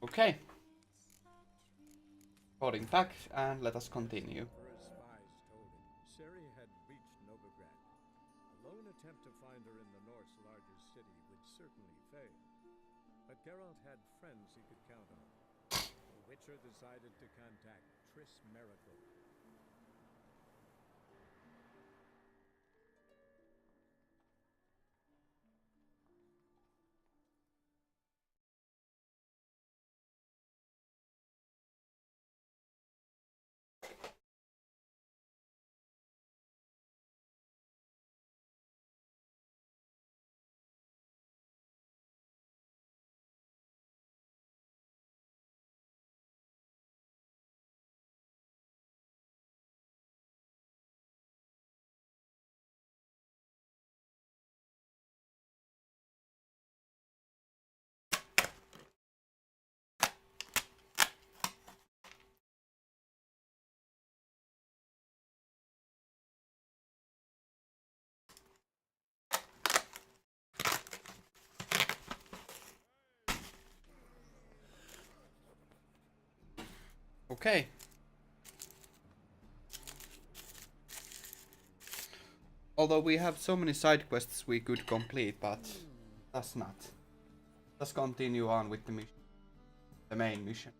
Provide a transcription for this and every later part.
Okay, recording back, and let us continue. Emperor's spies told him Ciri had reached Novigrad. A lone attempt to find her in the North's largest city would certainly fail. But Geralt had friends he could count on. The Witcher decided to contact Triss Merigold. Okay. Although we have so many side quests we could complete, but that's not. Let's continue on with the mission. The main mission.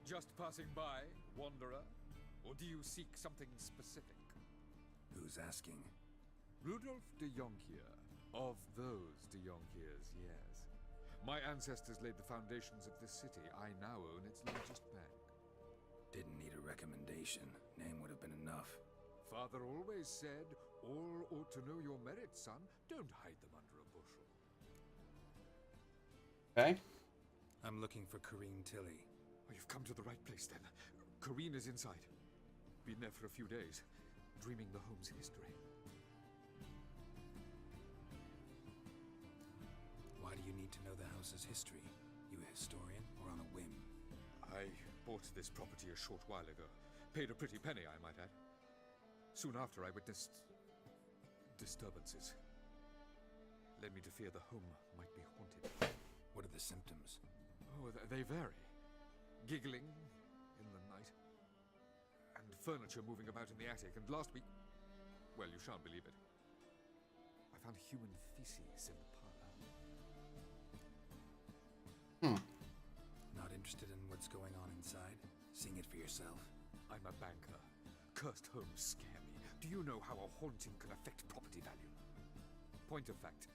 Just passing by, wanderer? Or do you seek something specific? Who's asking? Rudolf de Jonkier. Of those de Jonkiers, yes. My ancestors laid the foundations of this city. I now own its largest bank. Didn't need a recommendation. Name would have been enough. Father always said, all ought to know your merits, son. Don't hide them under a bushel. Okay. I'm looking for Corrine Tilly. Oh, you've come to the right place, then. Corrine is inside. Been there for a few days, dreaming the home's history. Why do you need to know the house's history? You a historian or on a whim? I bought this property a short while ago. Paid a pretty penny, I might add. Soon after, I witnessed disturbances. Led me to fear the home might be haunted. What are the symptoms? Oh, they vary. Giggling in the night, and furniture moving about in the attic, and last week, well, you shan't believe it, I found human feces in the parlor. Not interested in what's going on inside? Seeing it for yourself? I'm a banker. Cursed homes scare me. Do you know how a haunting can affect property value? Point of fact,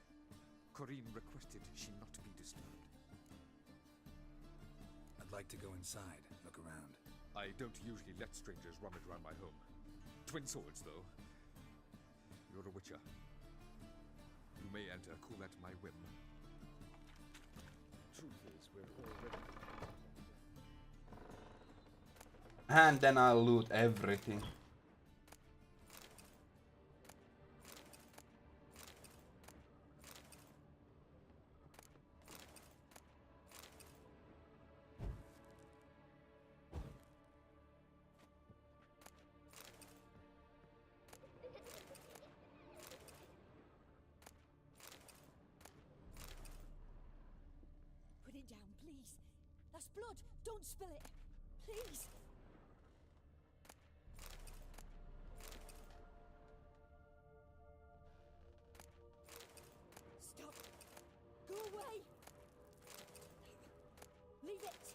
Corrine requested she not be disturbed. I'd like to go inside, look around. I don't usually let strangers rummage around my home. Twin swords, though. You're a witcher. You may enter, cool at my whim. Truth is, we're already... And then I'll loot everything. Put it down, please. That's blood. Don't spill it. Please. Stop. Go away. Leave it.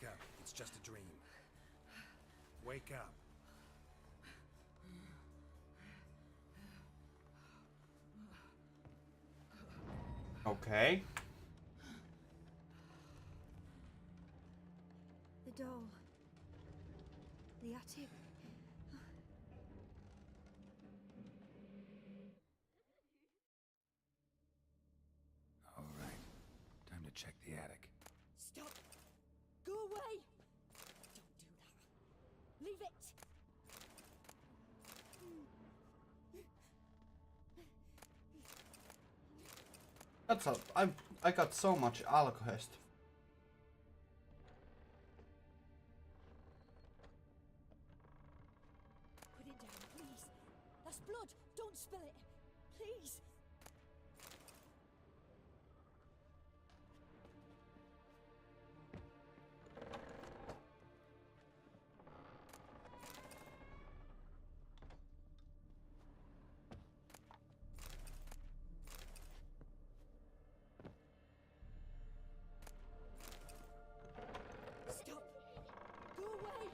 Wake up. It's just a dream. Wake up. Okay. The doll. The attic. All right. Time to check the attic. Stop! Go away! Don't do that. Leave it! That's a. I got so much alcohol. Put it down, please. That's blood. Don't spill it. Please. Stop. Go away.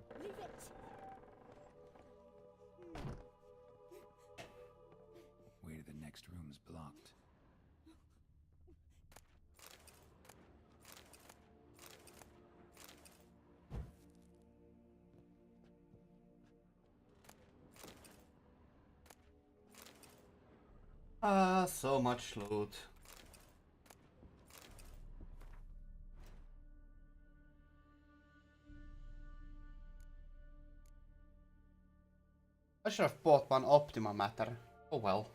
Don't do that. Leave it. Way to the next room's blocked. Ah, so much loot. I should have bought one Optima Matter. Oh well.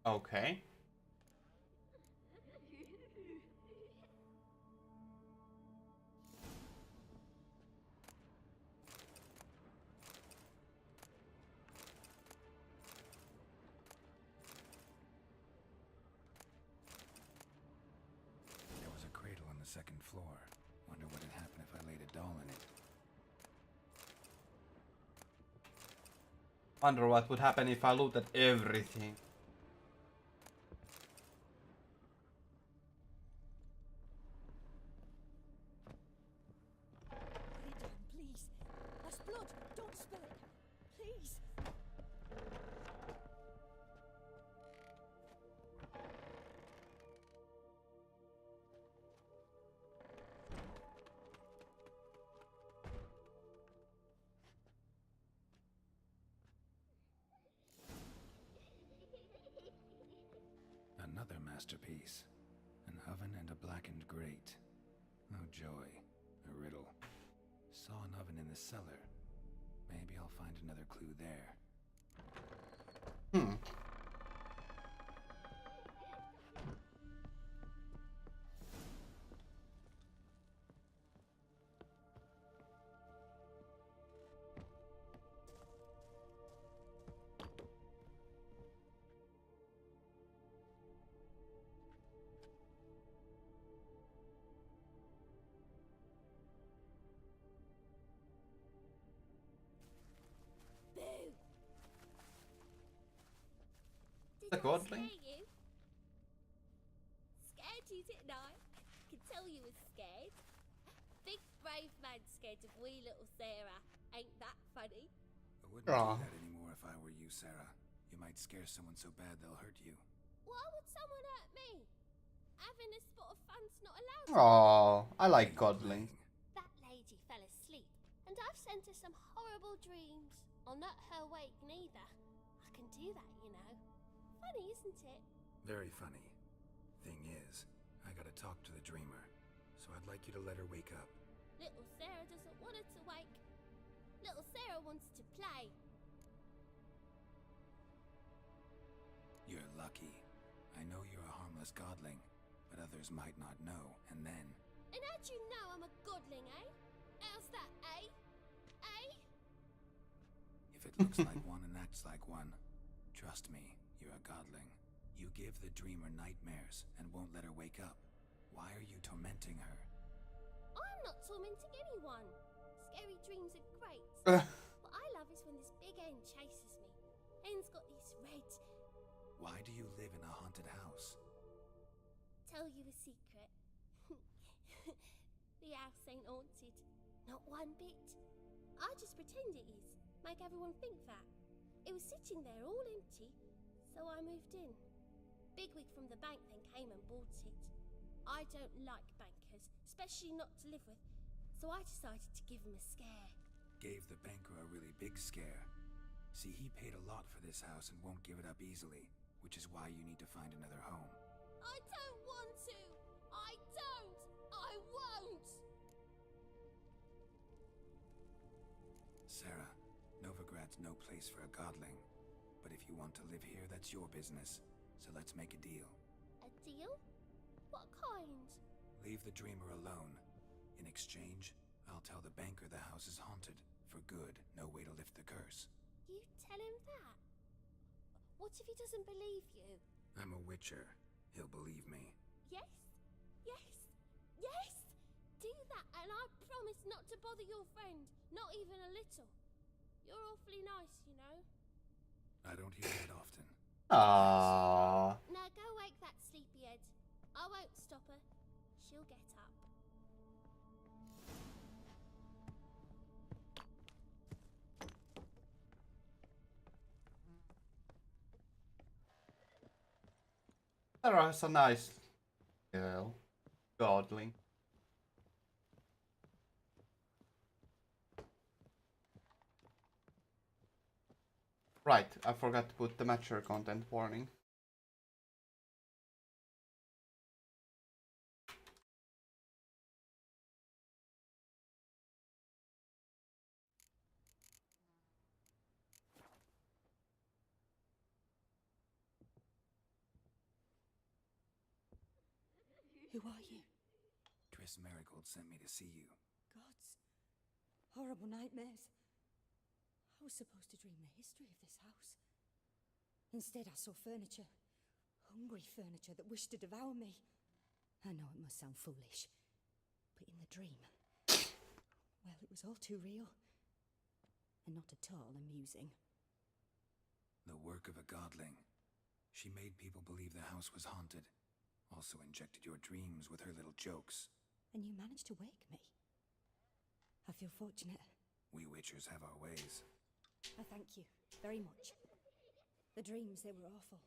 Okay. There was a cradle on the second floor. Wonder what'd happen if I laid a doll in it. Wonder what would happen if I looted everything. Put it down, please. That's blood. Don't spill it. Please. Another masterpiece. An oven and a blackened grate. Oh joy. A riddle. Saw an oven in the cellar. Maybe I'll find another clue there. Hmm. Boo! The Did that godling? scare you? Scared you, didn't I? Can tell you was scared. Big brave man scared of wee little Sarah. Ain't that funny? I wouldn't Aw. do that anymore if I were you, Sarah. You might scare someone so bad they'll hurt you. Why would someone hurt me? Having a spot of fun's not allowed. Oh, I like Hey, godling. playing. That lady fell asleep, and I've sent her some horrible dreams. I'll not her wake neither. I can do that, you know. Funny, isn't it? Very funny. Thing is, I gotta talk to the dreamer, so I'd like you to let her wake up. Little Sarah doesn't want her to wake. Little Sarah wants to play. You're lucky. I know you're a harmless godling, but others might not know, and then... And how'd you know I'm a godling, eh? How's that, eh? Eh? If it looks like one and acts like one, trust me, you're a godling. You give the dreamer nightmares and won't let her wake up. Why are you tormenting her? I'm not tormenting anyone. Scary dreams are great. What I love is when this big hen chases me. Hen's got this red... Why do you live in a haunted house? Tell you a secret. The house ain't haunted. Not one bit. I just pretend it is. Make everyone think that. It was sitting there all empty, so I moved in. Bigwig from the bank then came and bought it. I don't like bankers, especially not to live with, so I decided to give him a scare. Gave the banker a really big scare. See, he paid a lot for this house and won't give it up easily, which is why you need to find another home. I don't want to! I don't! I won't! Sarah, Novigrad's no place for a godling. But if you want to live here, that's your business. So let's make a deal. A deal? What kind? Leave the dreamer alone. In exchange, I'll tell the banker the house is haunted. For good, no way to lift the curse. You tell him that? What if he doesn't believe you? I'm a witcher. He'll believe me. Yes? Yes? Yes! Do that and I promise not to bother your friend. Not even a little. You're awfully nice, you know. I don't hear that often. Ah. Now go wake that sleepyhead. I won't stop her. She'll get up. Sarah's a nice girl. Godling. Right, I forgot to put the mature content warning. Who are you? Triss Merigold sent me to see you. Gods. Horrible nightmares. I was supposed to dream the history of this house. Instead, I saw furniture. Hungry furniture that wished to devour me. I know it must sound foolish, but in the dream, well, it was all too real. And not at all amusing. The work of a godling. She made people believe the house was haunted. Also injected your dreams with her little jokes. And you managed to wake me. I feel fortunate. We witchers have our ways. I thank you very much. The dreams, they were awful.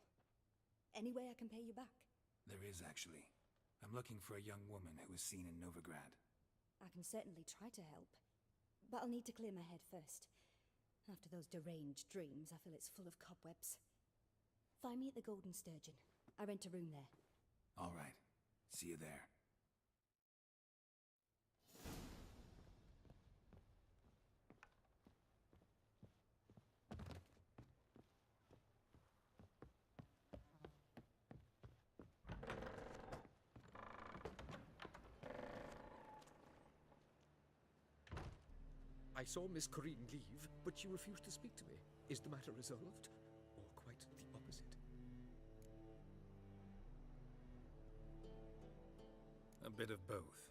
Any way I can pay you back? There is, actually. I'm looking for a young woman who was seen in Novigrad. I can certainly try to help. But I'll need to clear my head first. After those deranged dreams, I feel it's full of cobwebs. Find me at the Golden Sturgeon. I rent a room there. All right. See you there. I saw Miss Corinne leave, but she refused to speak to me. Is the matter resolved? Or quite the opposite? A bit of both.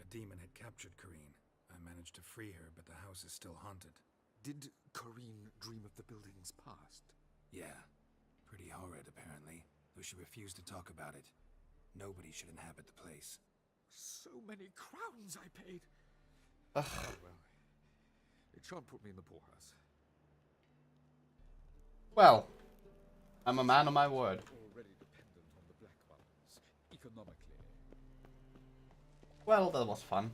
A demon had captured Corinne. I managed to free her, but the house is still haunted. Did Corinne dream of the building's past? Yeah. Pretty horrid, apparently, though she refused to talk about it. Nobody should inhabit the place. So many crowns I paid! Ugh. Oh, well. It shan't put me in the poorhouse. Well, I'm a man of my word. Already dependent on the Black Ones, economically. Well, that was fun.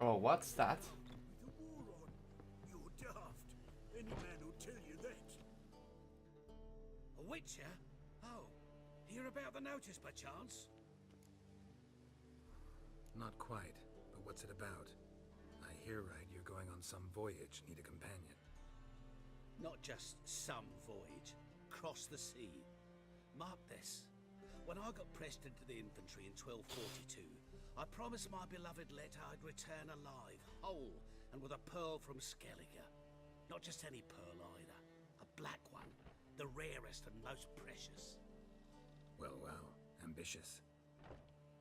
Oh, what's that? With the war on, you're daft. Any man will tell you that. A Witcher? Oh, hear about the notice by chance? Not quite, but what's it about? I hear right you're going on some voyage, need a companion. Not just some voyage. Cross the sea. Mark this. When I got pressed into the infantry in 1242, I promised my beloved Letta I'd return alive, whole, and with a pearl from Skellige. Not just any pearl either. A black one. The rarest and most precious. Well, ambitious.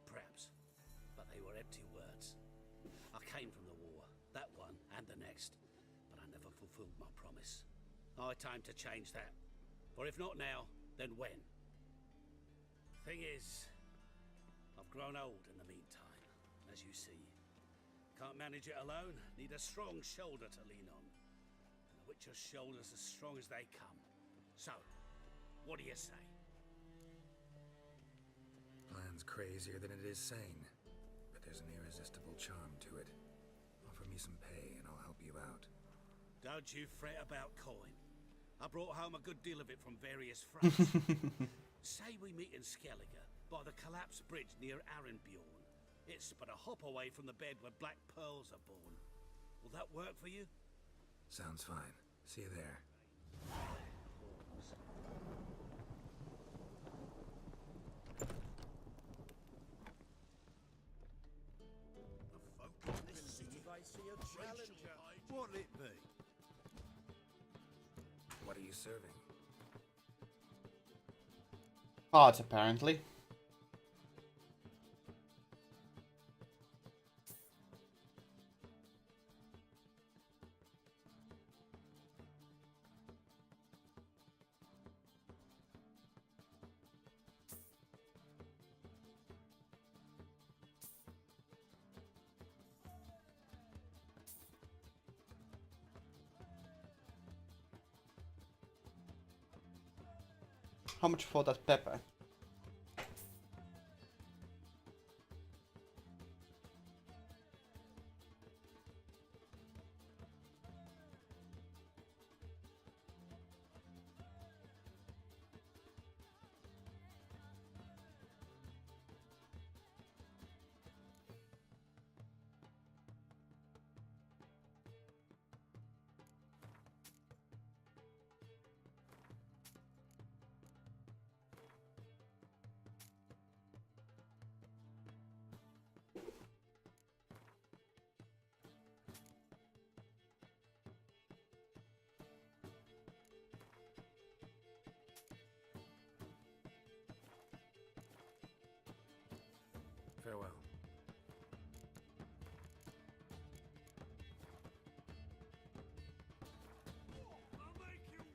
Perhaps. But they were empty words. I came from the war. That one and the next. But I never fulfilled my promise. High time to change that. For if not now, then when? Thing is, I've grown old in the meantime, as you see. Can't manage it alone, need a strong shoulder to lean on. And a Witcher's shoulder's as strong as they come. So, what do you say? Plan's crazier than it is sane, but there's an irresistible charm to it. Offer me some pay and I'll help you out. Don't you fret about coin. I brought home a good deal of it from various fronts. Say we meet in Skellige, by the collapsed bridge near Arenbjorn. It's but a hop away from the bed where black pearls are born. Will that work for you? Sounds fine. See you there. The folk in this city, they see a challenger. What'll it be? What are you serving? Cards, apparently. How much for that pepper? Farewell.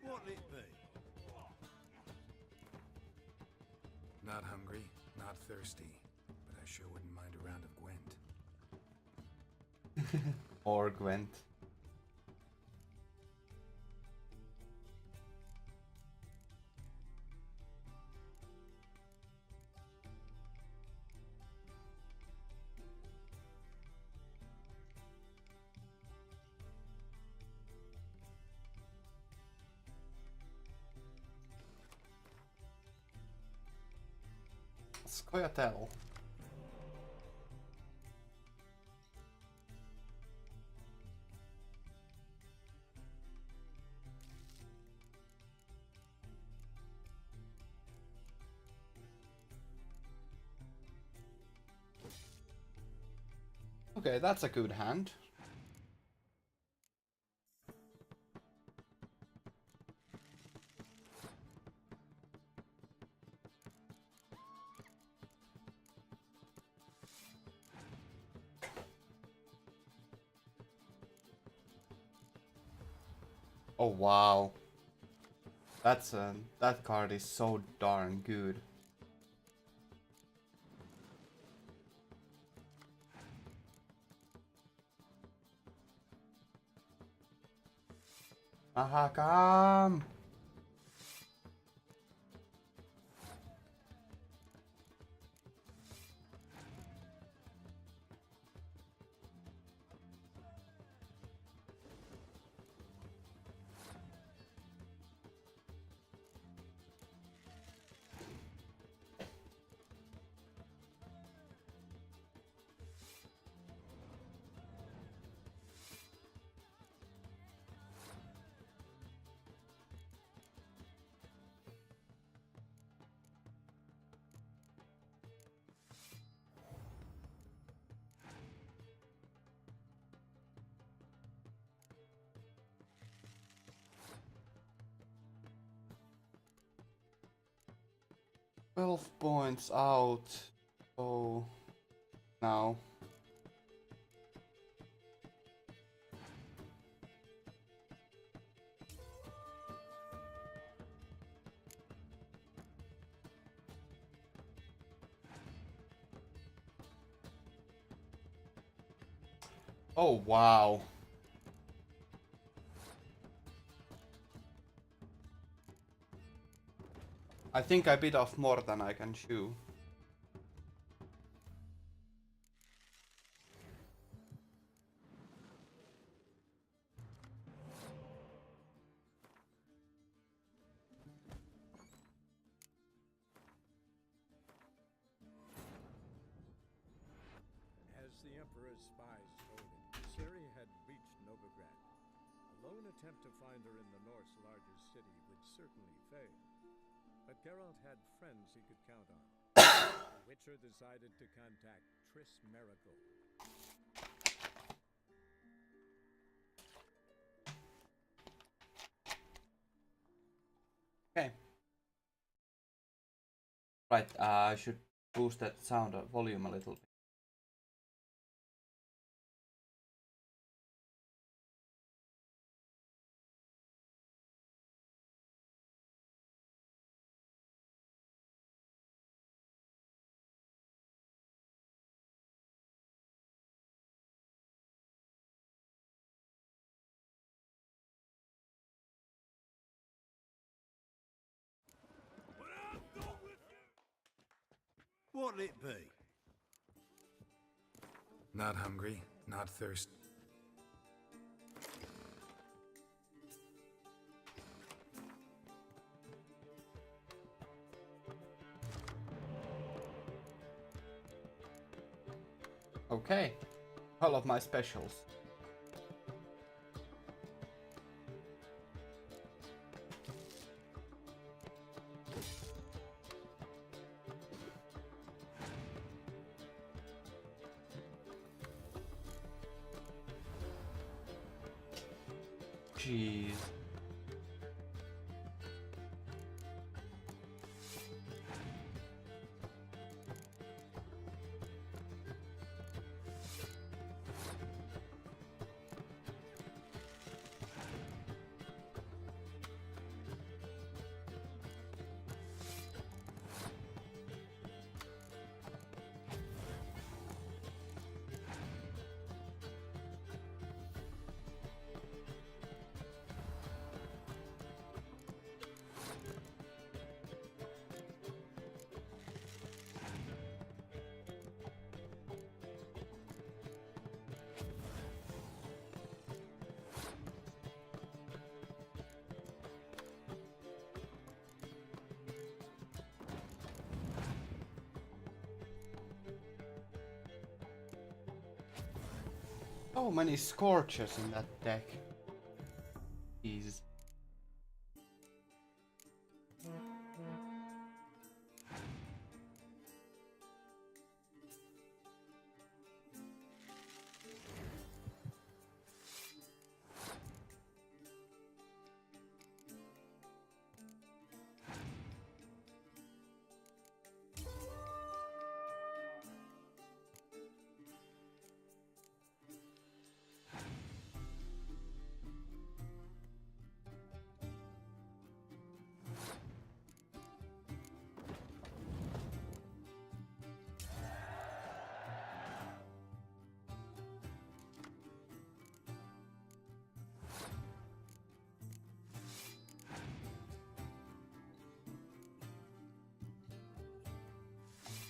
What'll it be? Not hungry, not thirsty, but I sure wouldn't mind a round of Gwent. Or Gwent. Scoia'tael. Okay, that's a good hand. Oh wow. That card is so darn good. Mahakam! 12 points out. Oh, now. Oh, wow. I think I bit off more than I can chew. As the Emperor's spies told him, Ciri had reached Novigrad. A lone attempt to find her in the North's largest city would certainly fail. But Geralt had friends he could count on. The Witcher decided to contact Triss Merigold. Okay. Right, I should boost that sound volume a little bit. What'll it be? Not hungry, not thirsty. Okay. All of my specials. Jeez. So many scorches in that deck. Jeez.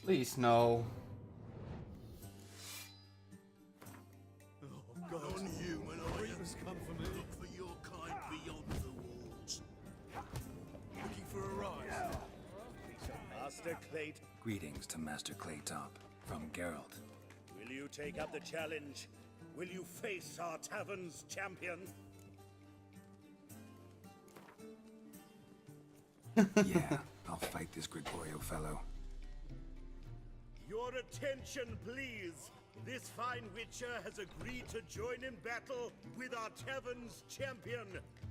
Please no. Non-human items come for me. Look for your kind beyond the walls. Looking for a ride. Master Clayt, Greetings to Master Claytop from Geralt. will you take up the challenge? Will you face our tavern's champion? Yeah, I'll fight this Gregorio fellow. Your attention, please. This fine witcher has agreed to join in battle with our tavern's champion,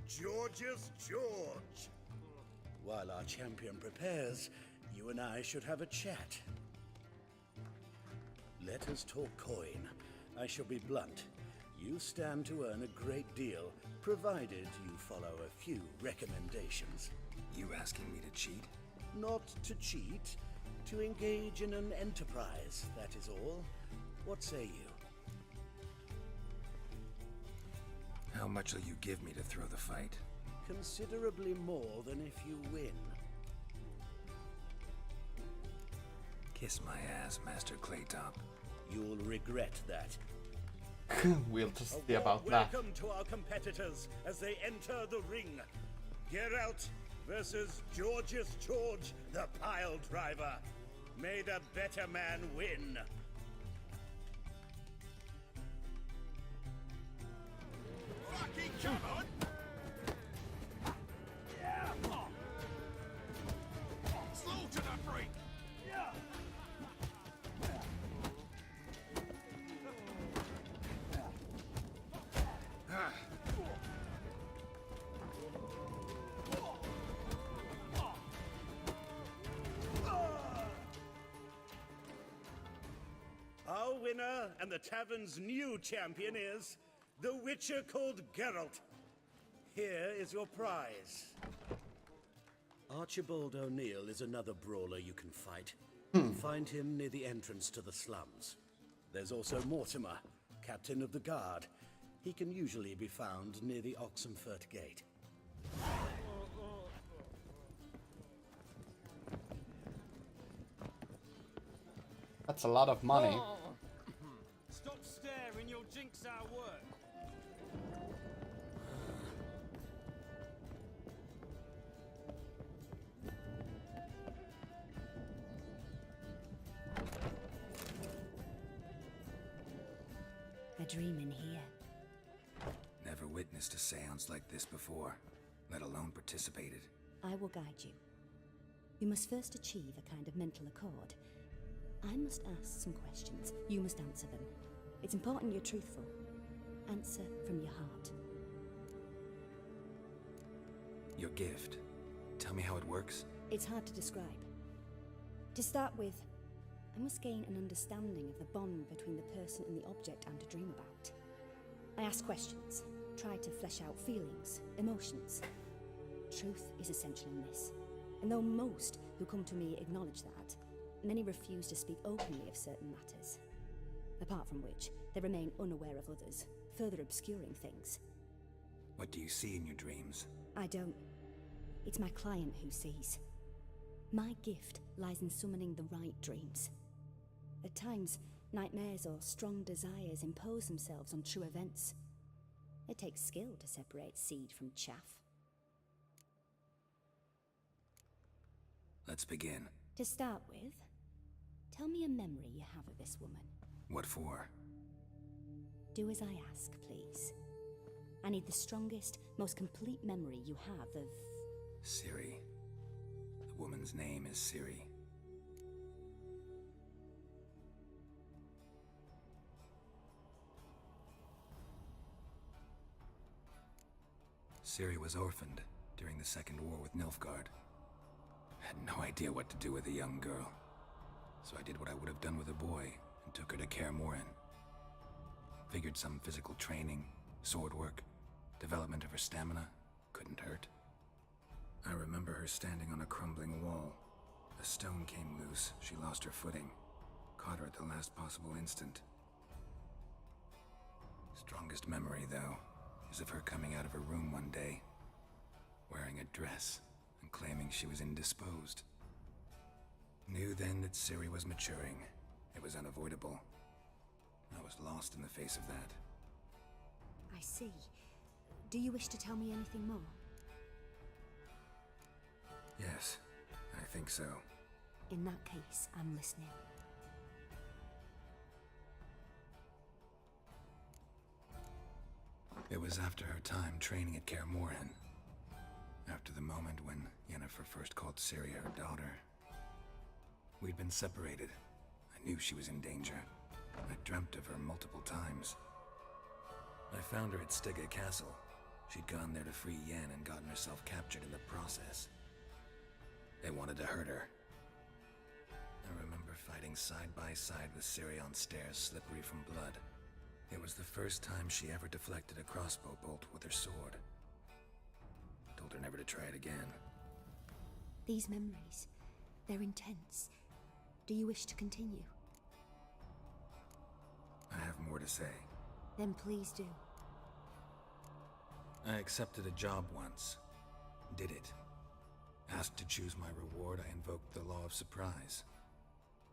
Georgius George. While our champion prepares, you and I should have a chat. Let us talk coin. I shall be blunt. You stand to earn a great deal, provided you follow a few recommendations. You asking me to cheat? Not to cheat, to engage in an enterprise, that is all. What say you? How much will you give me to throw the fight? Considerably more than if you win. Kiss my ass, Master Claytop. You'll regret that. We'll just A see warm about that. welcome to our competitors as they enter the ring. Geralt versus Georgius George, the Pile Driver. May the better man win. Fucking come on! Slaughter the freak! Our winner and the tavern's new champion is the Witcher called Geralt. Here is your prize. Archibald O'Neill is another brawler you can fight. Find him near the entrance to the slums. There's also Mortimer, captain of the guard. He can usually be found near the Oxenfurt Gate. That's a lot of money. Stop staring, you'll jinx our work. A dream in here. Never witnessed a seance like this before, let alone participated. I will guide you. You must first achieve a kind of mental accord. I must ask some questions. You must answer them. It's important you're truthful. Answer from your heart. Your gift. Tell me how it works. It's hard to describe. To start with, I must gain an understanding of the bond between the person and the object I'm to dream about. I ask questions, try to flesh out feelings, emotions. Truth is essential in this, and though most who come to me acknowledge that, many refuse to speak openly of certain matters. Apart from which, they remain unaware of others, further obscuring things. What do you see in your dreams? I don't. It's my client who sees. My gift lies in summoning the right dreams. At times, nightmares or strong desires impose themselves on true events. It takes skill to separate seed from chaff. Let's begin. To start with, tell me a memory you have of this woman. What for? Do as I ask, please. I need the strongest, most complete memory you have of... Ciri. The woman's name is Ciri. Ciri was orphaned during the Second War with Nilfgaard. Had no idea what to do with a young girl, so I did what I would have done with a boy and took her to Kaer Morhen. Figured some physical training, sword work, development of her stamina couldn't hurt. I remember her standing on a crumbling wall. A stone came loose, she lost her footing, caught her at the last possible instant. Strongest memory, though, is of her coming out of her room one day, wearing a dress and claiming she was indisposed. Knew then that Ciri was maturing. It was unavoidable. I was lost in the face of that. I see. Do you wish to tell me anything more? Yes, I think so. In that case, I'm listening. It was after her time training at Kaer Morhen. After the moment when Yennefer first called Ciri her daughter. We'd been separated. I knew she was in danger. I dreamt of her multiple times. I found her at Stygga Castle. She'd gone there to free Yen and gotten herself captured in the process. They wanted to hurt her. fighting side by side with Ciri on stairs slippery from blood. It was the first time she ever deflected a crossbow bolt with her sword. Told her never to try it again. These memories, they're intense. Do you wish to continue? I have more to say. Then please do. I accepted a job once. Did it. Asked to choose my reward, I invoked the law of surprise.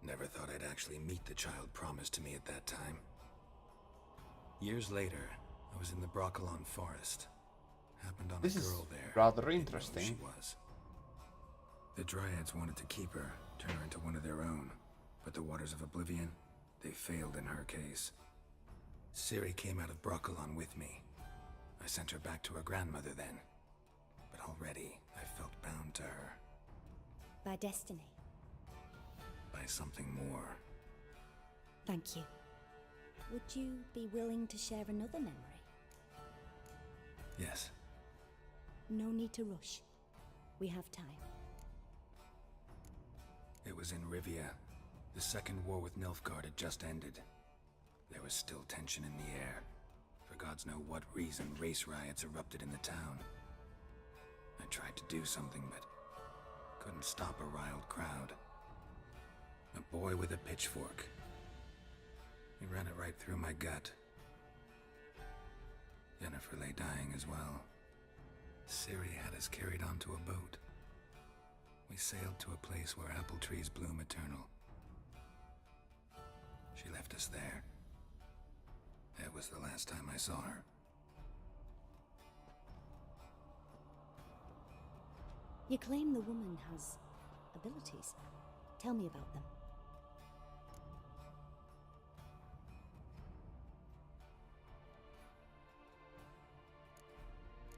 Never thought I'd actually meet the child promised to me at that time. Years later, I was in the Broccolon forest. Happened on This a is girl there. rather Didn't know who interesting. she was. The Dryads wanted to keep her, turn her into one of their own. But the Waters of Oblivion, they failed in her case. Ciri came out of Broccolon with me. I sent her back to her grandmother then. But already, I felt bound to her. By destiny. By something more. Thank you. Would you be willing to share another memory? Yes. No need to rush. We have time. It was in Rivia. The second war with Nilfgaard had just ended. There was still tension in the air. For gods know what reason, race riots erupted in the town. I tried to do something, but couldn't stop a riled crowd. A boy with a pitchfork. He ran it right through my gut. Yennefer lay dying as well. Ciri had us carried onto a boat. We sailed to a place where apple trees bloom eternal. She left us there. That was the last time I saw her. You claim the woman has abilities. Tell me about them.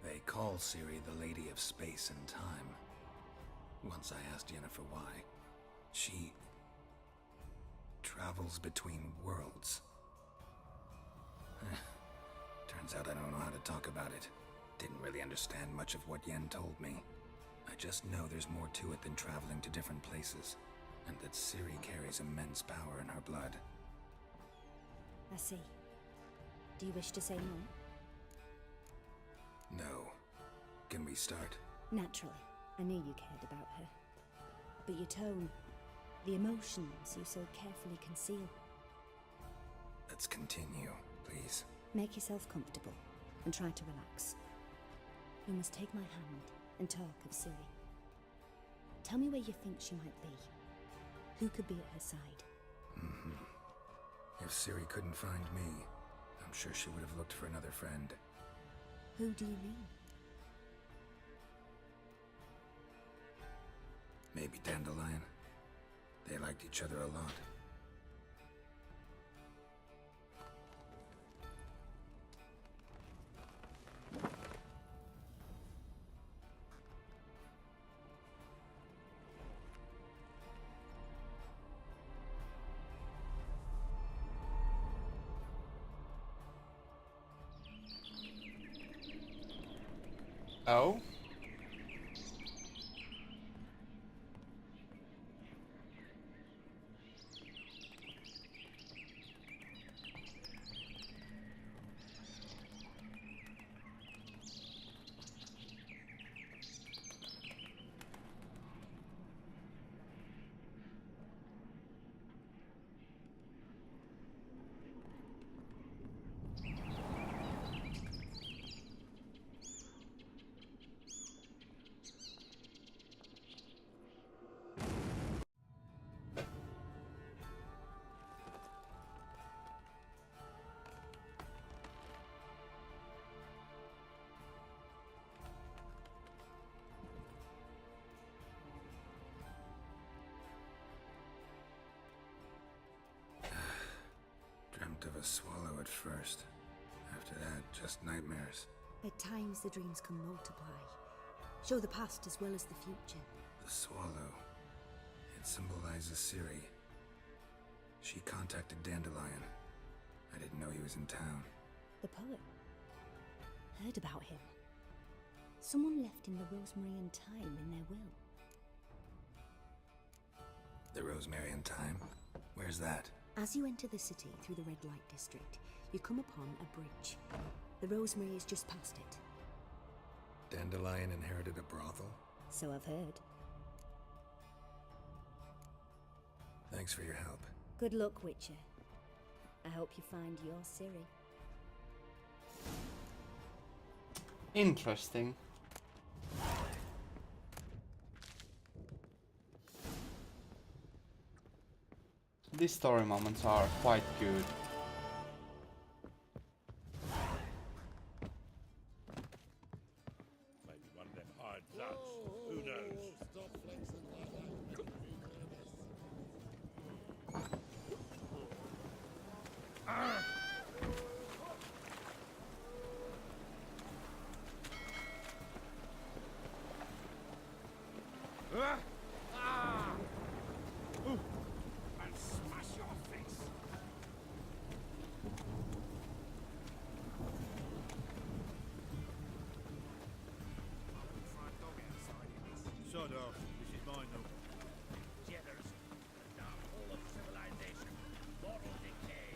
They call Ciri the Lady of Space and Time. Once I asked Yennefer why. She travels between worlds. Turns out I don't know how to talk about it. Didn't really understand much of what Yen told me. I just know there's more to it than traveling to different places, and that Ciri carries immense power in her blood. I see. Do you wish to say more? No. Can we start? Naturally. I knew you cared about her. But your tone, the emotions you so carefully conceal. Let's continue, please. Make yourself comfortable and try to relax. You must take my hand and talk of Ciri. Tell me where you think she might be. Who could be at her side? If Ciri couldn't find me, I'm sure she would have looked for another friend. Who do you mean? Maybe Dandelion. They liked each other a lot. Oh? Dreamt of a swallow at first. After that, just nightmares. At times the dreams can multiply. Show the past as well as the future. The swallow. It symbolizes Ciri. She contacted Dandelion. I didn't know he was in town. The poet. Heard about him. Someone left him the Rosemary and Thyme in their will. The Rosemary and Thyme? Where's that? As you enter the city through the red light district, you come upon a bridge. The Rosemary is just past it. Dandelion inherited a brothel? So I've heard. Thanks for your help. Good luck, Witcher. I hope you find your Ciri. Interesting. These story moments are quite good. Maybe one of them hired thugs. Who knows? And smash your face. Sod off. This is mine now. Jitters. The downfall of civilization. Moral decay.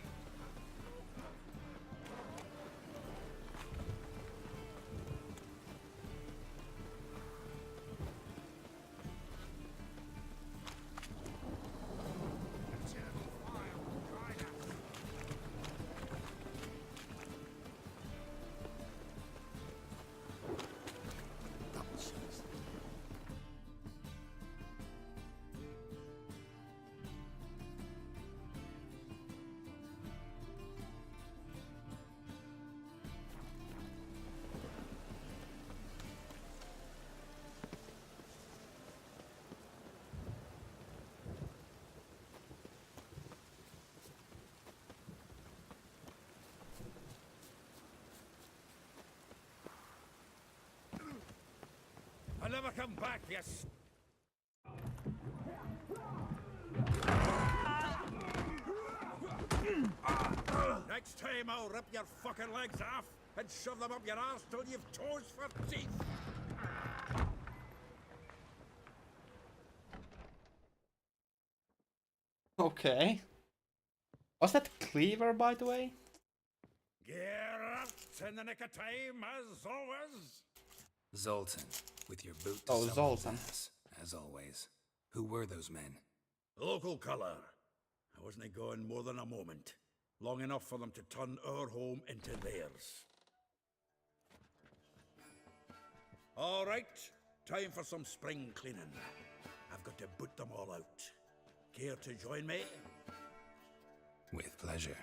I'll never come back, yes. Next time I'll rip your fucking legs off and shove them up your arse till you've toes for teeth. Okay. Was that Cleaver, by the way? Geralt, in the nick of time, as always. Zoltan, with your boot to Oh, someone's Zoltan. ass, as always. Who were those men? Local colour. I wasn't going more than a moment. Long enough for them to turn our home into theirs. All right, time for some spring cleaning. I've got to boot them all out. Care to join me? With pleasure.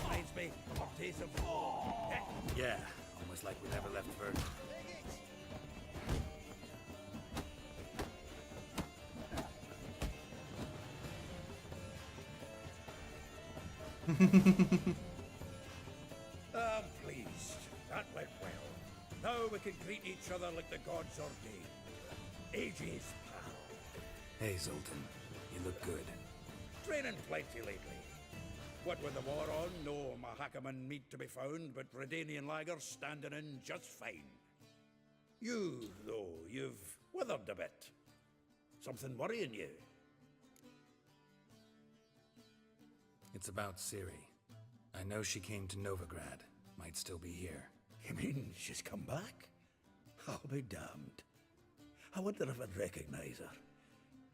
Reminds me of days of war. Yeah, almost like we never left Verdun. I'm pleased. That went well. Now we can greet each other like the gods ordained. Ages, pal. Hey, Zoltan. You look good. Training plenty lately. What with the war on, no Mahakaman meat to be found, but Redanian lager standing in just fine. You, though, you've withered a bit. Something worrying you? It's about Ciri. I know she came to Novigrad. Might still be here. You mean she's come back? I'll be damned. I wonder if I'd recognize her.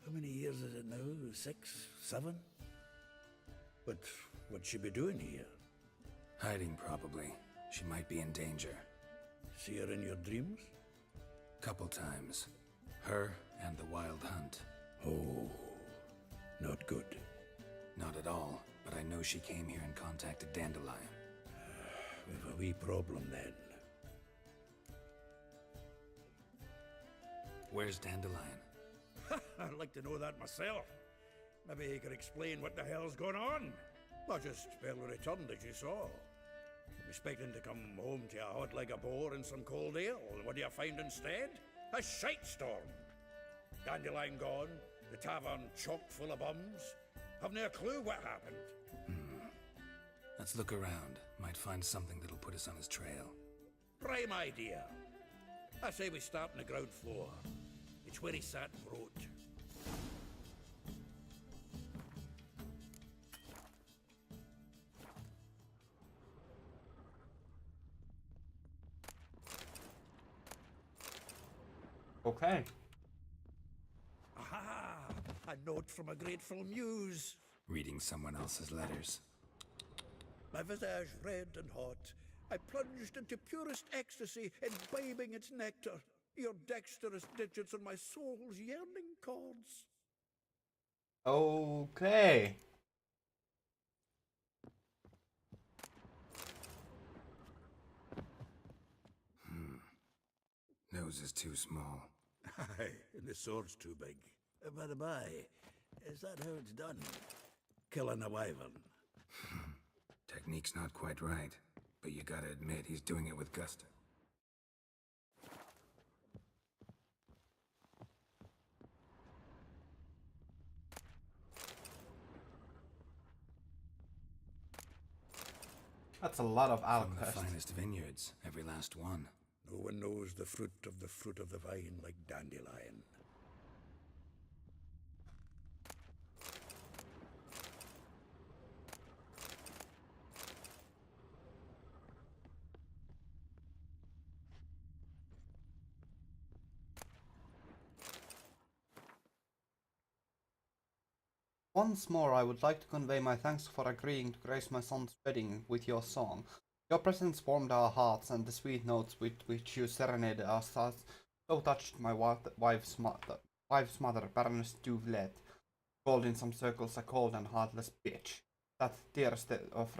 How many years is it now? 6, 7? But what'd she be doing here? Hiding, probably. She might be in danger. See her in your dreams? Couple times. Her and the Wild Hunt. Oh, not good. Not at all, but I know she came here and contacted Dandelion. We've a wee problem then. Where's Dandelion? I'd like to know that myself. Maybe he could explain what the hell's going on. I just barely returned, as you saw. Expecting to come home to a hot like a boar and some cold ale. What do you find instead? A shite storm. Dandelion gone, the tavern chock full of bums. Have no clue what happened. Let's look around. Might find something that'll put us on his trail. Prime idea. I say we start on the ground floor. It's where he sat and wrote. Okay. Aha! A note from a grateful muse. Reading someone else's letters. My visage red and hot, I plunged into purest ecstasy, imbibing its nectar. Your dexterous digits on my soul's yearning chords. Okay. Nose is too small. Aye, and the sword's too big. By the by, is that how it's done? Killing a wyvern. Technique's not quite right, but you gotta admit he's doing it with gusto. That's a lot of From the Alquest. finest vineyards, every last one. No one knows the fruit of the vine like Dandelion. Once more, I would like to convey my thanks for agreeing to grace my son's wedding with your song. Your presence warmed our hearts, and the sweet notes with which you serenaded us so touched my wife's mother, Baroness Duvelet, called in some circles a cold and heartless bitch. That tears of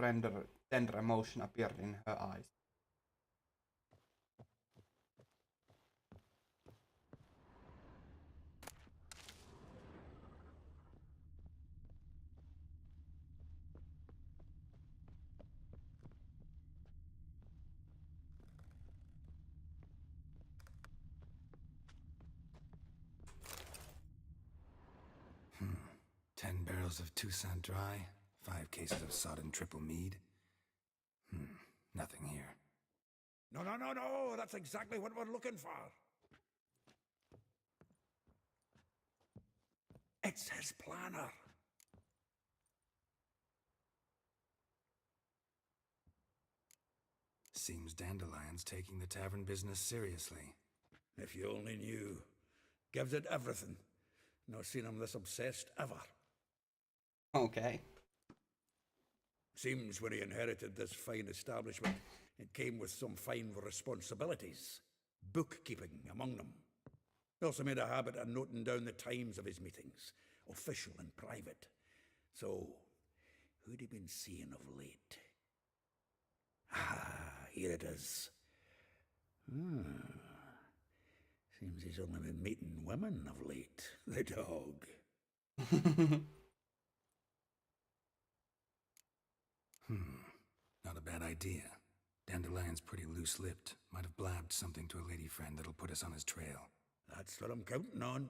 tender emotion appeared in her eyes. Hmm. 10 barrels of Toussaint Dry, 5 cases of sodden triple mead. Nothing here. No, that's exactly what we're looking for. It's his planner. Seems Dandelion's taking the tavern business seriously. If you only knew. Gives it everything. Not seen him this obsessed ever. Okay. Seems when he inherited this fine establishment, it came with some fine responsibilities. Bookkeeping among them. He also made a habit of noting down the times of his meetings, official and private. So, who'd he been seeing of late? Ah, here it is. Seems he's only been meeting women of late. The dog. Not a bad idea. Dandelion's pretty loose-lipped. Might have blabbed something to a lady friend that'll put us on his trail. That's what I'm counting on.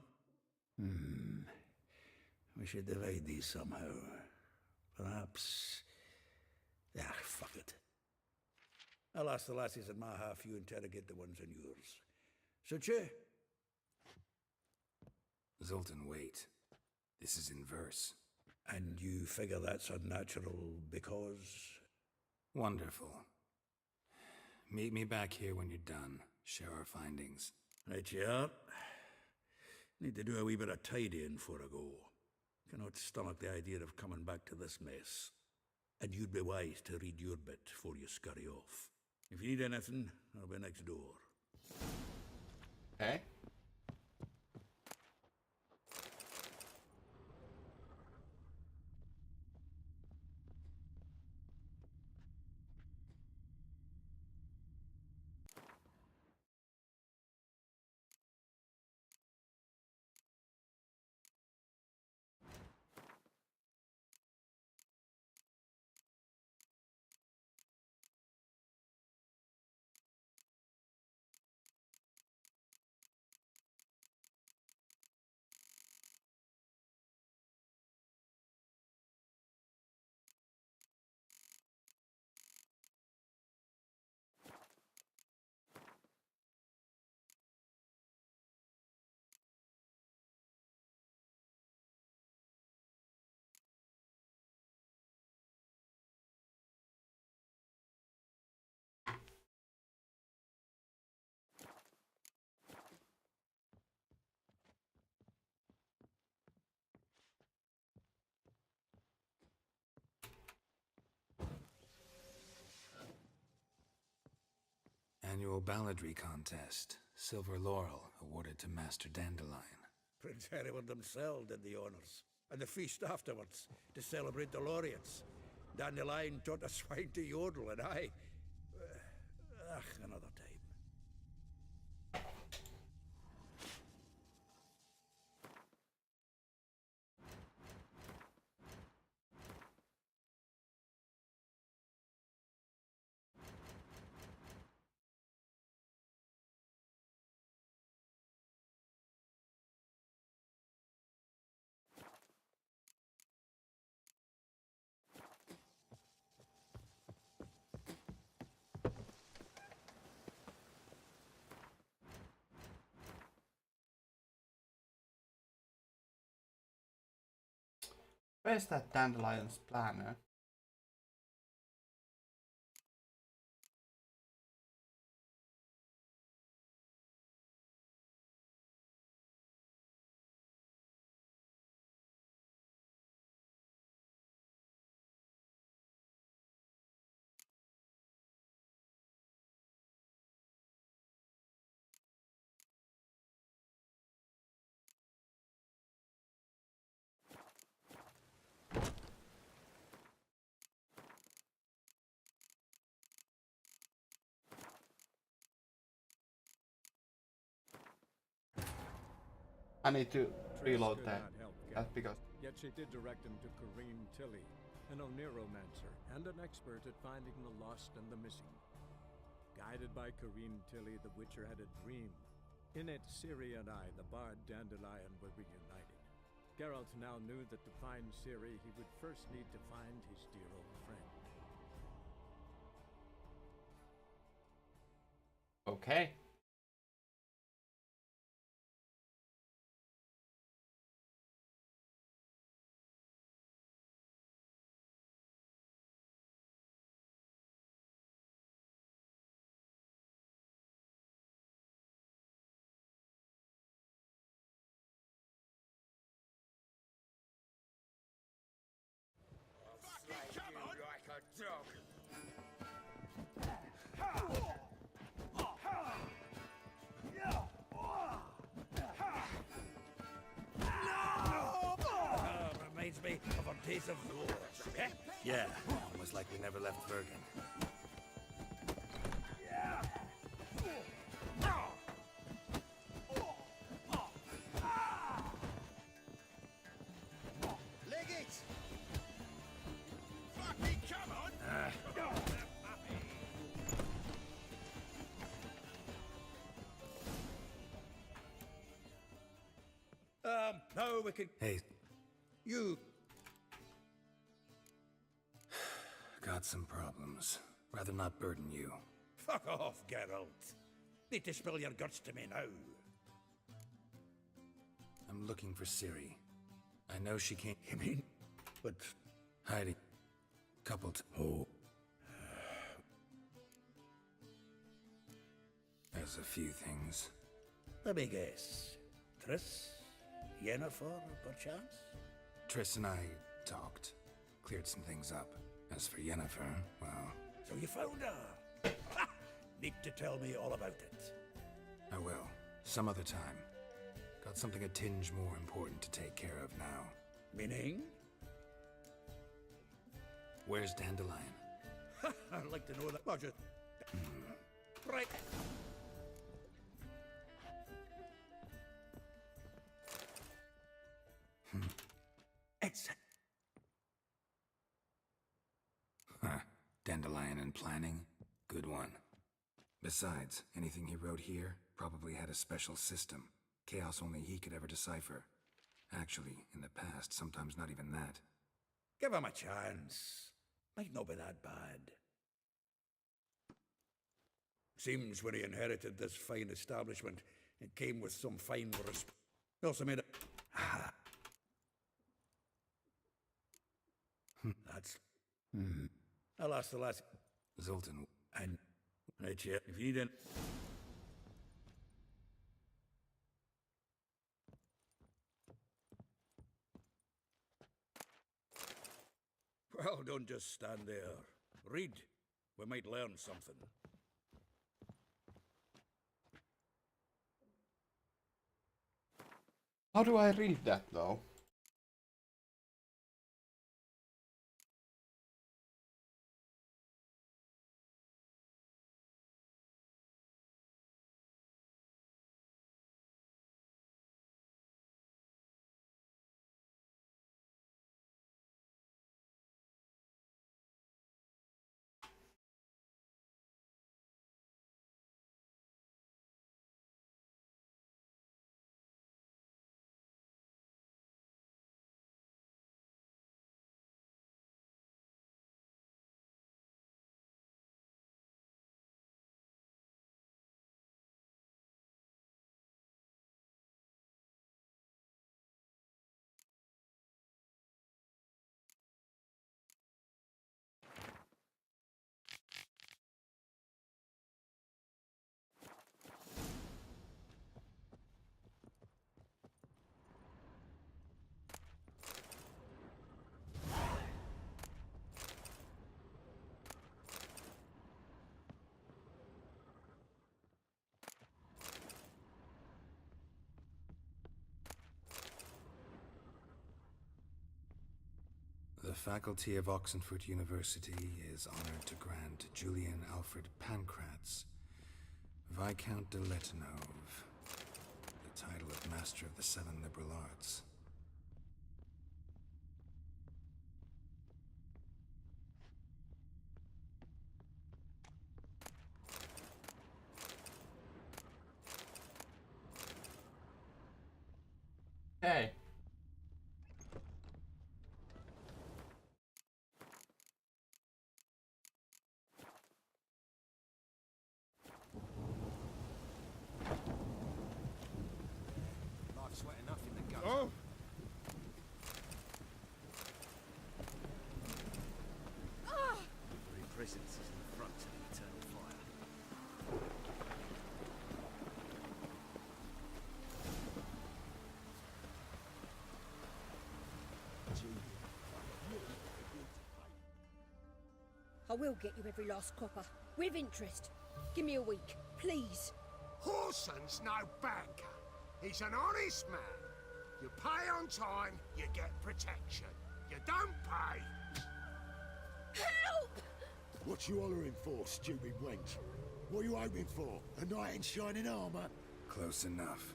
We should divide these somehow. Perhaps... fuck it. I'll ask the lassies in my half, you interrogate the ones in yours. Such you? Zoltan, wait. This is in verse. And you figure that's unnatural because... Wonderful. Meet me back here when you're done. Share our findings. Right you are. Need to do a wee bit of tidying before I go. Cannot stomach the idea of coming back to this mess. And you'd be wise to read your bit before you scurry off. If you need anything, I'll be next door. Okay. Annual balladry contest. Silver laurel awarded to Master Dandelion. Prince Hereward himself did the honors. And the feast afterwards, to celebrate the laureates. Dandelion taught a swine to yodel, and I... another time. Where's that Dandelion's planner? I need to reload This could that. not help That's Garrett. because Yet she did direct him to Kareem Tilly, an Oniromancer and an expert at finding the lost and the missing. Guided by Kareem Tilly, the Witcher had a dream. In it, Ciri and I, the bard Dandelion, were reunited. Geralt now knew that to find Ciri, he would first need to find his dear old friend. okay. Reminds me of our days of war. Yeah, almost like we never left Bergen. Leg it! Fucking come on! Now we can... Hey, You... got some problems. Rather not burden you. Fuck off, Geralt. Need to spill your guts to me now. I'm looking for Ciri. I know she can't... You mean... But... Hiding. Coupled. Oh. There's a few things. Let me guess. Triss? Yennefer, perchance? Triss and I talked. Cleared some things up. As for Yennefer, well... So you found her? Ha! Need to tell me all about it. I will. Some other time. Got something a tinge more important to take care of now. Meaning? Where's Dandelion? I'd like to know that. Roger. Right. It's... Huh. Dandelion and planning? Good one. Besides, anything he wrote here probably had a special system. Chaos only he could ever decipher. Actually, in the past, sometimes not even that. Give him a chance. Might not be that bad. Seems when he inherited this fine establishment, it came with some fine resp... He also made it... Ah. That's... Alas, the last... Zoltan... And... Right, yeah, if you didn't... Well, don't just stand there. Read. We might learn something. How do I read that though? The faculty of Oxenford University is honored to grant Julian Alfred Pancratz, Viscount de Letonov, the title of Master of the Seven Liberal Arts. Hey. Life's wet enough in the gutter. Oh! Very presence is in the front of the eternal fire. I will get you every last copper, with interest. Give me a week, please. Horson's no banker. He's an honest man. You pay on time, you get protection. You don't pay. Help! What you hollering for, stupid wench? What are you hoping for? A knight in shining armor? Close enough.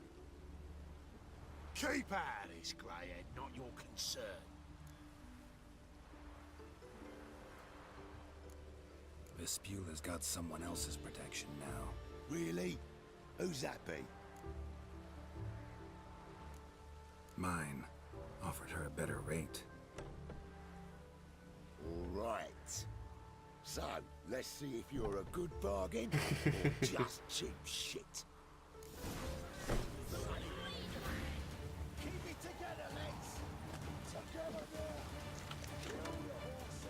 Keep out of this, Greyhead, not your concern. Vespula's got someone else's protection now. Really? Who's that be? Mine. Offered her a better rate. All right. So, let's see if you're a good bargain or just cheap shit. Keep it together, lads. Together now. Kill the horse.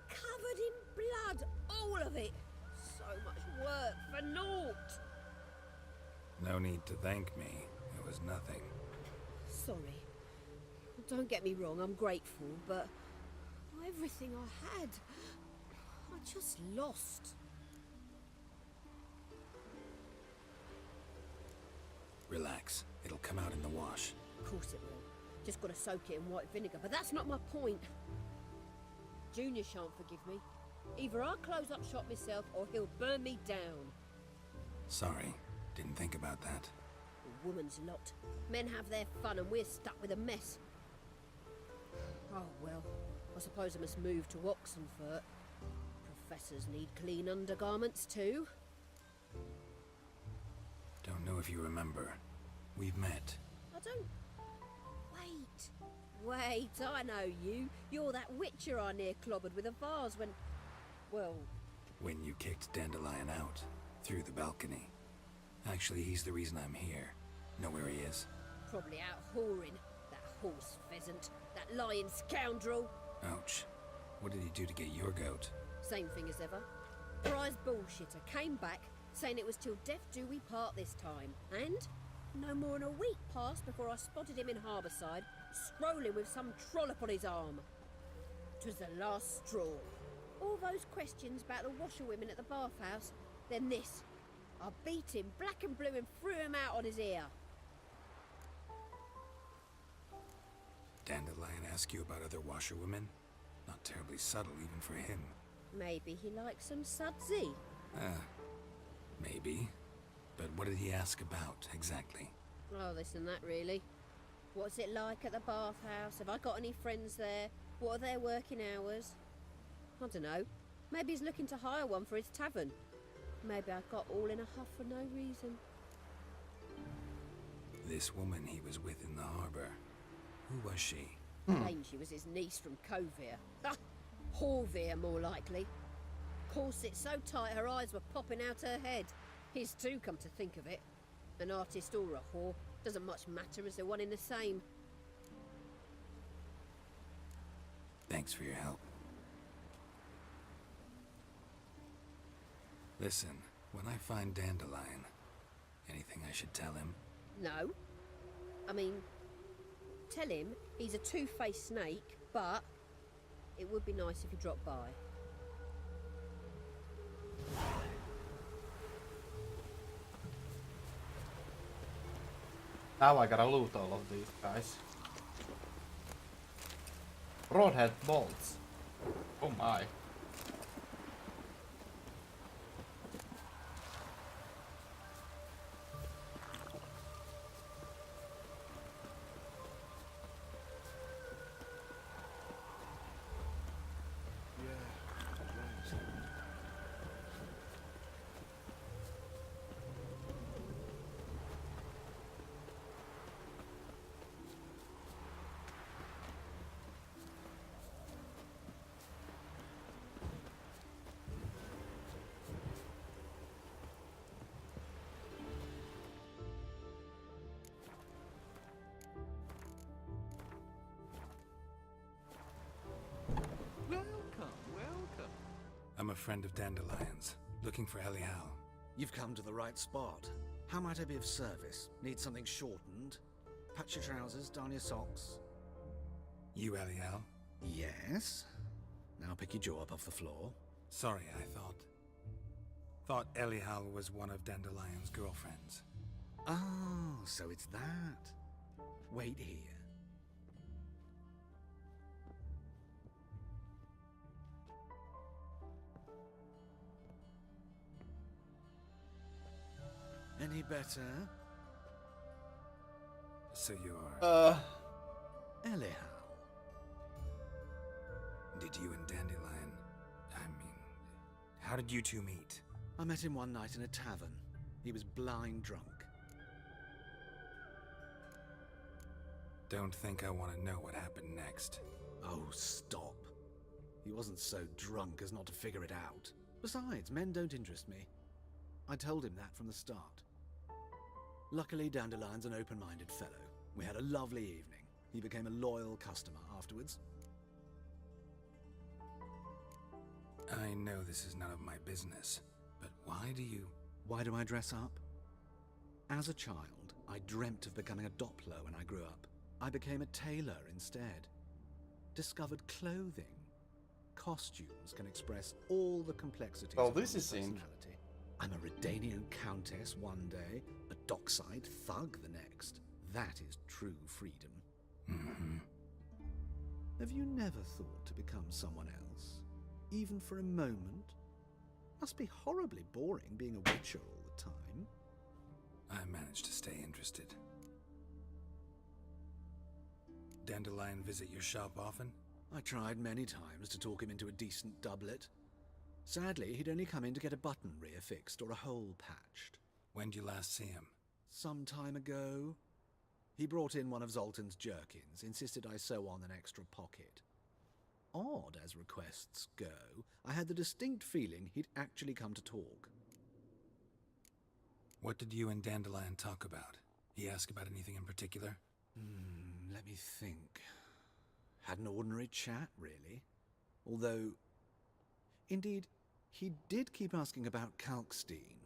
Covered in blood, all of it. So much work for naught. No need to thank me. It was nothing. Sorry. Don't get me wrong, I'm grateful, but everything I had, I just lost. Relax. It'll come out in the wash. Of course it will. Just gotta soak it in white vinegar, but that's not my point. Junior shan't forgive me. Either I'll close up shop myself or he'll burn me down. Sorry. Didn't think about that. A woman's lot. Men have their fun and we're stuck with a mess. Oh well, I suppose I must move to Oxenfurt. Professors need clean undergarments too. Don't know if you remember. We've met. I don't... Wait, I know you. You're that witcher I near clobbered with a vase when... Well, When you kicked Dandelion out, through the balcony. Actually, he's the reason I'm here. Know where he is? Probably out whoring. That horse pheasant. That lying scoundrel. Ouch. What did he do to get your goat? Same thing as ever. Prize bullshitter came back, saying it was till death do we part this time. And no more than a week passed before I spotted him in Harbourside, strolling with some trollop on his arm. 'Twas the last straw. All those questions about the washerwomen at the bathhouse, then this. I beat him black and blue and threw him out on his ear. Dandelion ask you about other washerwomen? Not terribly subtle even for him. Maybe he likes some sudsy. Maybe. But what did he ask about, exactly? Oh, this and that, really. What's it like at the bathhouse? Have I got any friends there? What are their working hours? I don't know. Maybe he's looking to hire one for his tavern. Maybe I got all in a huff for no reason. This woman he was with in the harbour. Who was she? Claimed she was his niece from Kovir. Horvir, more likely. Corset so tight her eyes were popping out her head. His too, come to think of it. An artist or a whore. Doesn't much matter as they're one in the same. Thanks for your help. Listen, when I find Dandelion, anything I should tell him? No. I mean, tell him he's a two-faced snake, but it would be nice if he dropped by. Now I gotta loot all of these guys. Broadhead bolts. Oh my. I'm a friend of Dandelion's, looking for Elial. You've come to the right spot. How might I be of service? Need something shortened? Patch your trousers, darn your socks. You Elial? Yes. Now pick your jaw up off the floor. Sorry, I thought Elial was one of Dandelion's girlfriends. Oh, so it's that. Wait here. Any better? So you're... Elial. Did you and Dandelion... how did you two meet? I met him one night in a tavern. He was blind drunk. Don't think I want to know what happened next. Oh, stop. He wasn't so drunk as not to figure it out. Besides, men don't interest me. I told him that from the start. Luckily, Dandelion's an open-minded fellow. We had a lovely evening. He became a loyal customer afterwards. I know this is none of my business, but why do you... Why do I dress up? As a child, I dreamt of becoming a Doppler when I grew up. I became a tailor instead. Discovered clothing. Costumes can express all the complexities of one's personality. I'm a Redanian countess one day, a dockside thug the next. That is true freedom. Mm-hmm. Have you never thought to become someone else? Even for a moment? Must be horribly boring being a witcher all the time. I managed to stay interested. Dandelion visit your shop often? I tried many times to talk him into a decent doublet. Sadly, he'd only come in to get a button rear fixed or a hole patched. When did you last see him? Some time ago. He brought in one of Zoltan's jerkins, insisted I sew on an extra pocket. Odd as requests go, I had the distinct feeling he'd actually come to talk. What did you and Dandelion talk about? He asked about anything in particular? Let me think. Had an ordinary chat, really. Although, indeed, he did keep asking about Kalkstein.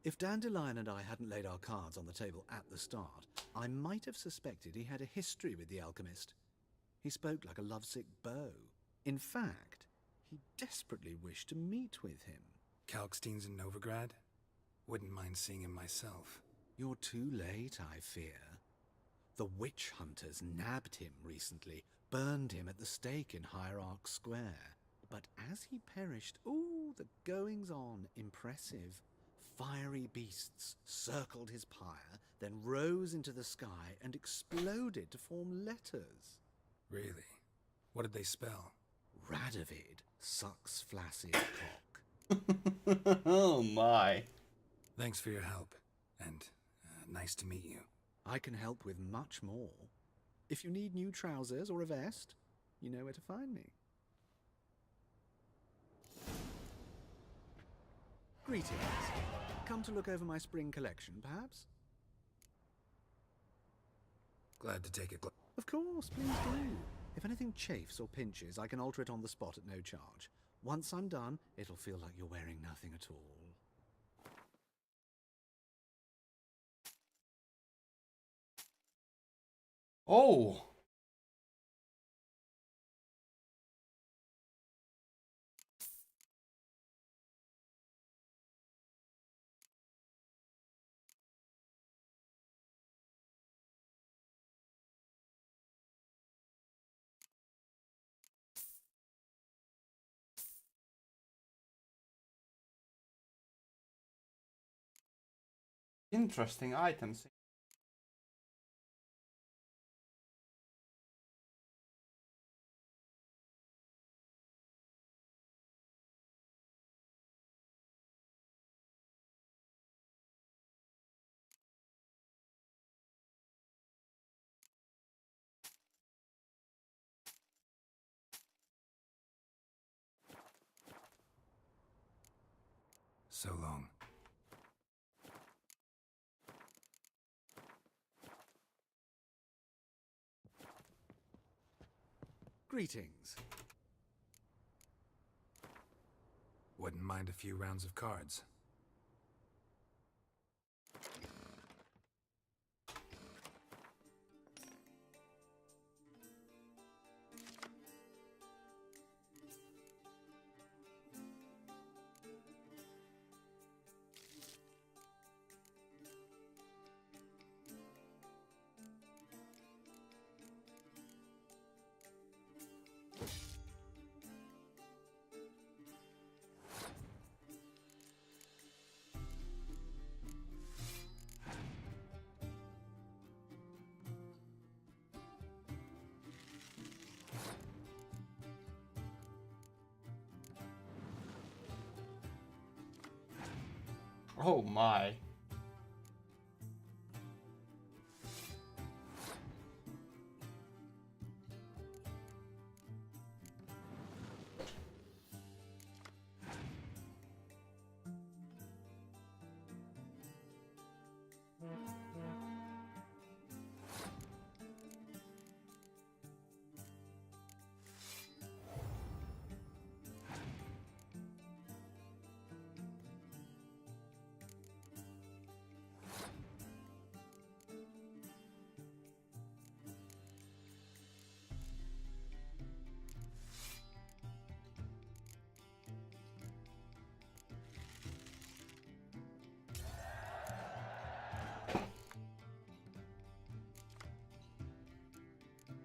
If Dandelion and I hadn't laid our cards on the table at the start, I might have suspected he had a history with the alchemist. He spoke like a lovesick beau. In fact, he desperately wished to meet with him. Kalkstein's in Novigrad? Wouldn't mind seeing him myself. You're too late, I fear. The witch hunters nabbed him recently, burned him at the stake in Hierarch Square. But as he perished, ooh, the goings-on, impressive. Fiery beasts circled his pyre, then rose into the sky and exploded to form letters. Really? What did they spell? Radovid sucks flaccid cock. Oh my. Thanks for your help, and nice to meet you. I can help with much more. If you need new trousers or a vest, you know where to find me. Greetings. Come to look over my spring collection, perhaps? Glad to take it. Of course, please do. If anything chafes or pinches, I can alter it on the spot at no charge. Once I'm done, it'll feel like you're wearing nothing at all. Oh! Interesting items. So long. Greetings. Wouldn't mind a few rounds of cards. Oh my.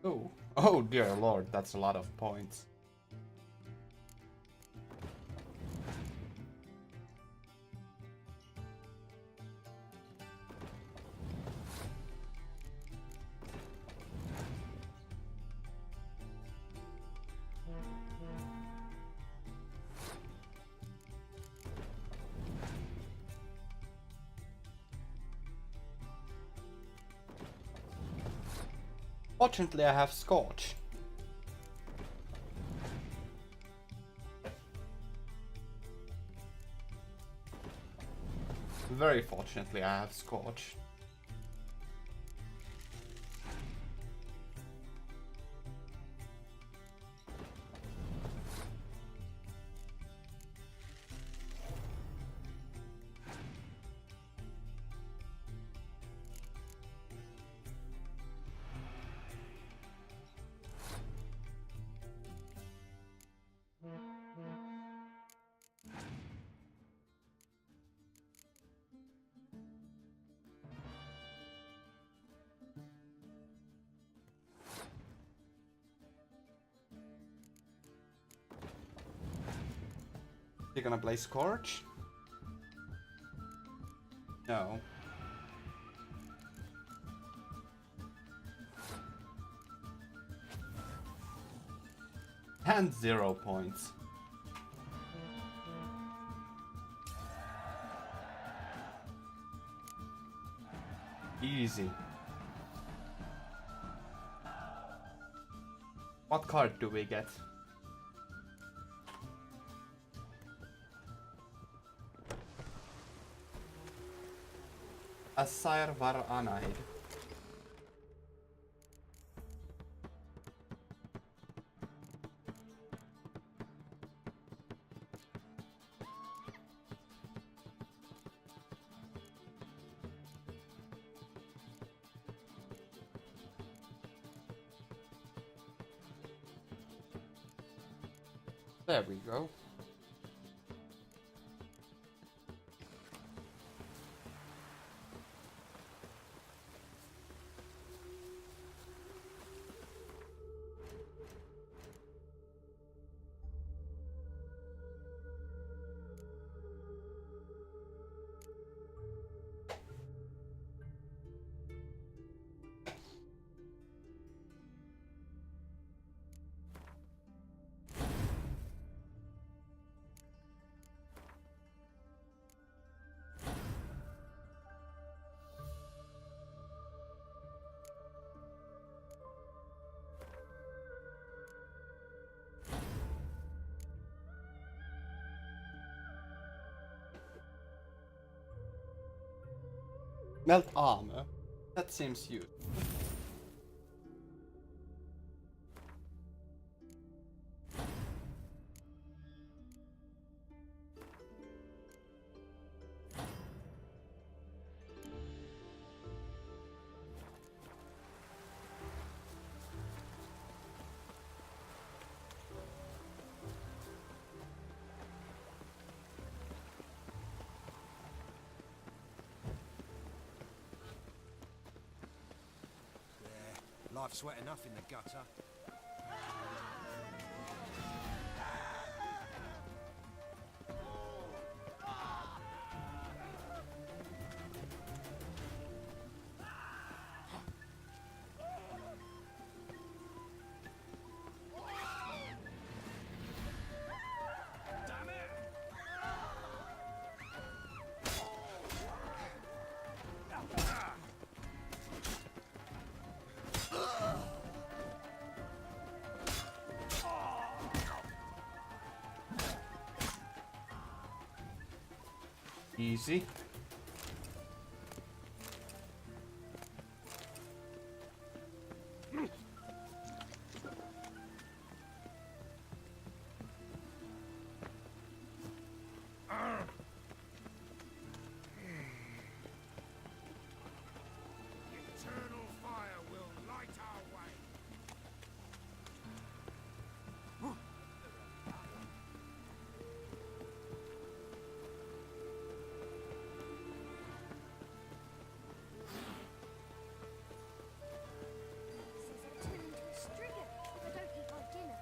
Oh, oh dear lord, that's a lot of points. Fortunately, I have Scorch. Very fortunately, I have Scorch. You're gonna play Scorch? No. And 0 points. Easy. What card do we get? Asire Var Anaid. There we go. Melt armor? That seems useful. Life's wet enough in the gutter. Easy. Eternal fire will light our way. Says I turn into a stringer if I don't eat my dinner.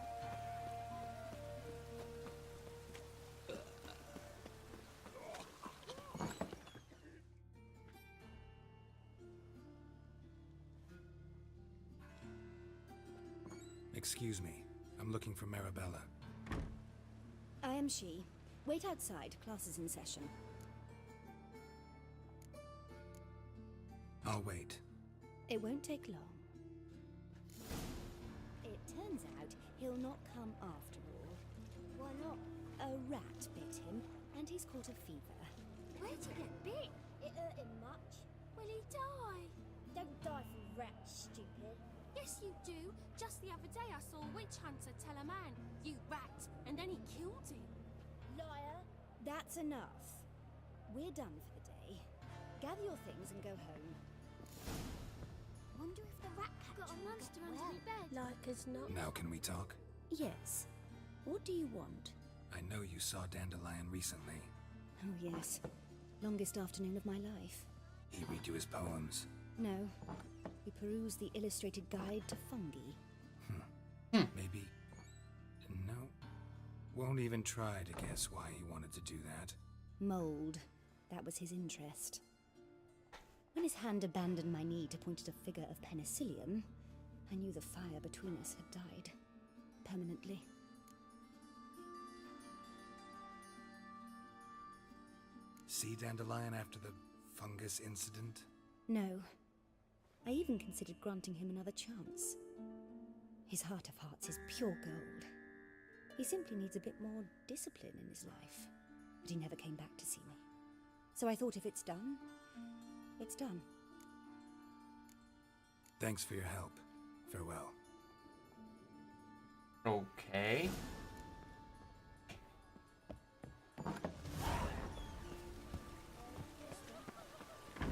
Excuse me. I'm looking for Marabella. I am she. Wait outside. Class is in session. I'll wait. It won't take long. It turns out he'll not come after all. Why not? A rat bit him, and he's caught a fever. Where'd he get bit? It hurt him much. Will he die? Don't die from rats, stupid. Yes, you do. Just the other day I saw a witch hunter tell a man, "You rat," and then he killed him. Liar. That's enough. We're done for the day. Gather your things and go home. Wonder if the rat got a monster under my bed. Like as not. Now can we talk? Yes. What do you want? I know you saw Dandelion recently. Oh, yes. Longest afternoon of my life. He read you his poems. No. We perused the illustrated guide to fungi. Maybe... No. Won't even try to guess why he wanted to do that. Mold. That was his interest. When his hand abandoned my knee to point at a figure of penicillium, I knew the fire between us had died. Permanently. See Dandelion after the fungus incident? No. I even considered granting him another chance. His heart of hearts is pure gold. He simply needs a bit more discipline in his life. But he never came back to see me. So I thought if it's done, it's done. Thanks for your help. Farewell. Okay.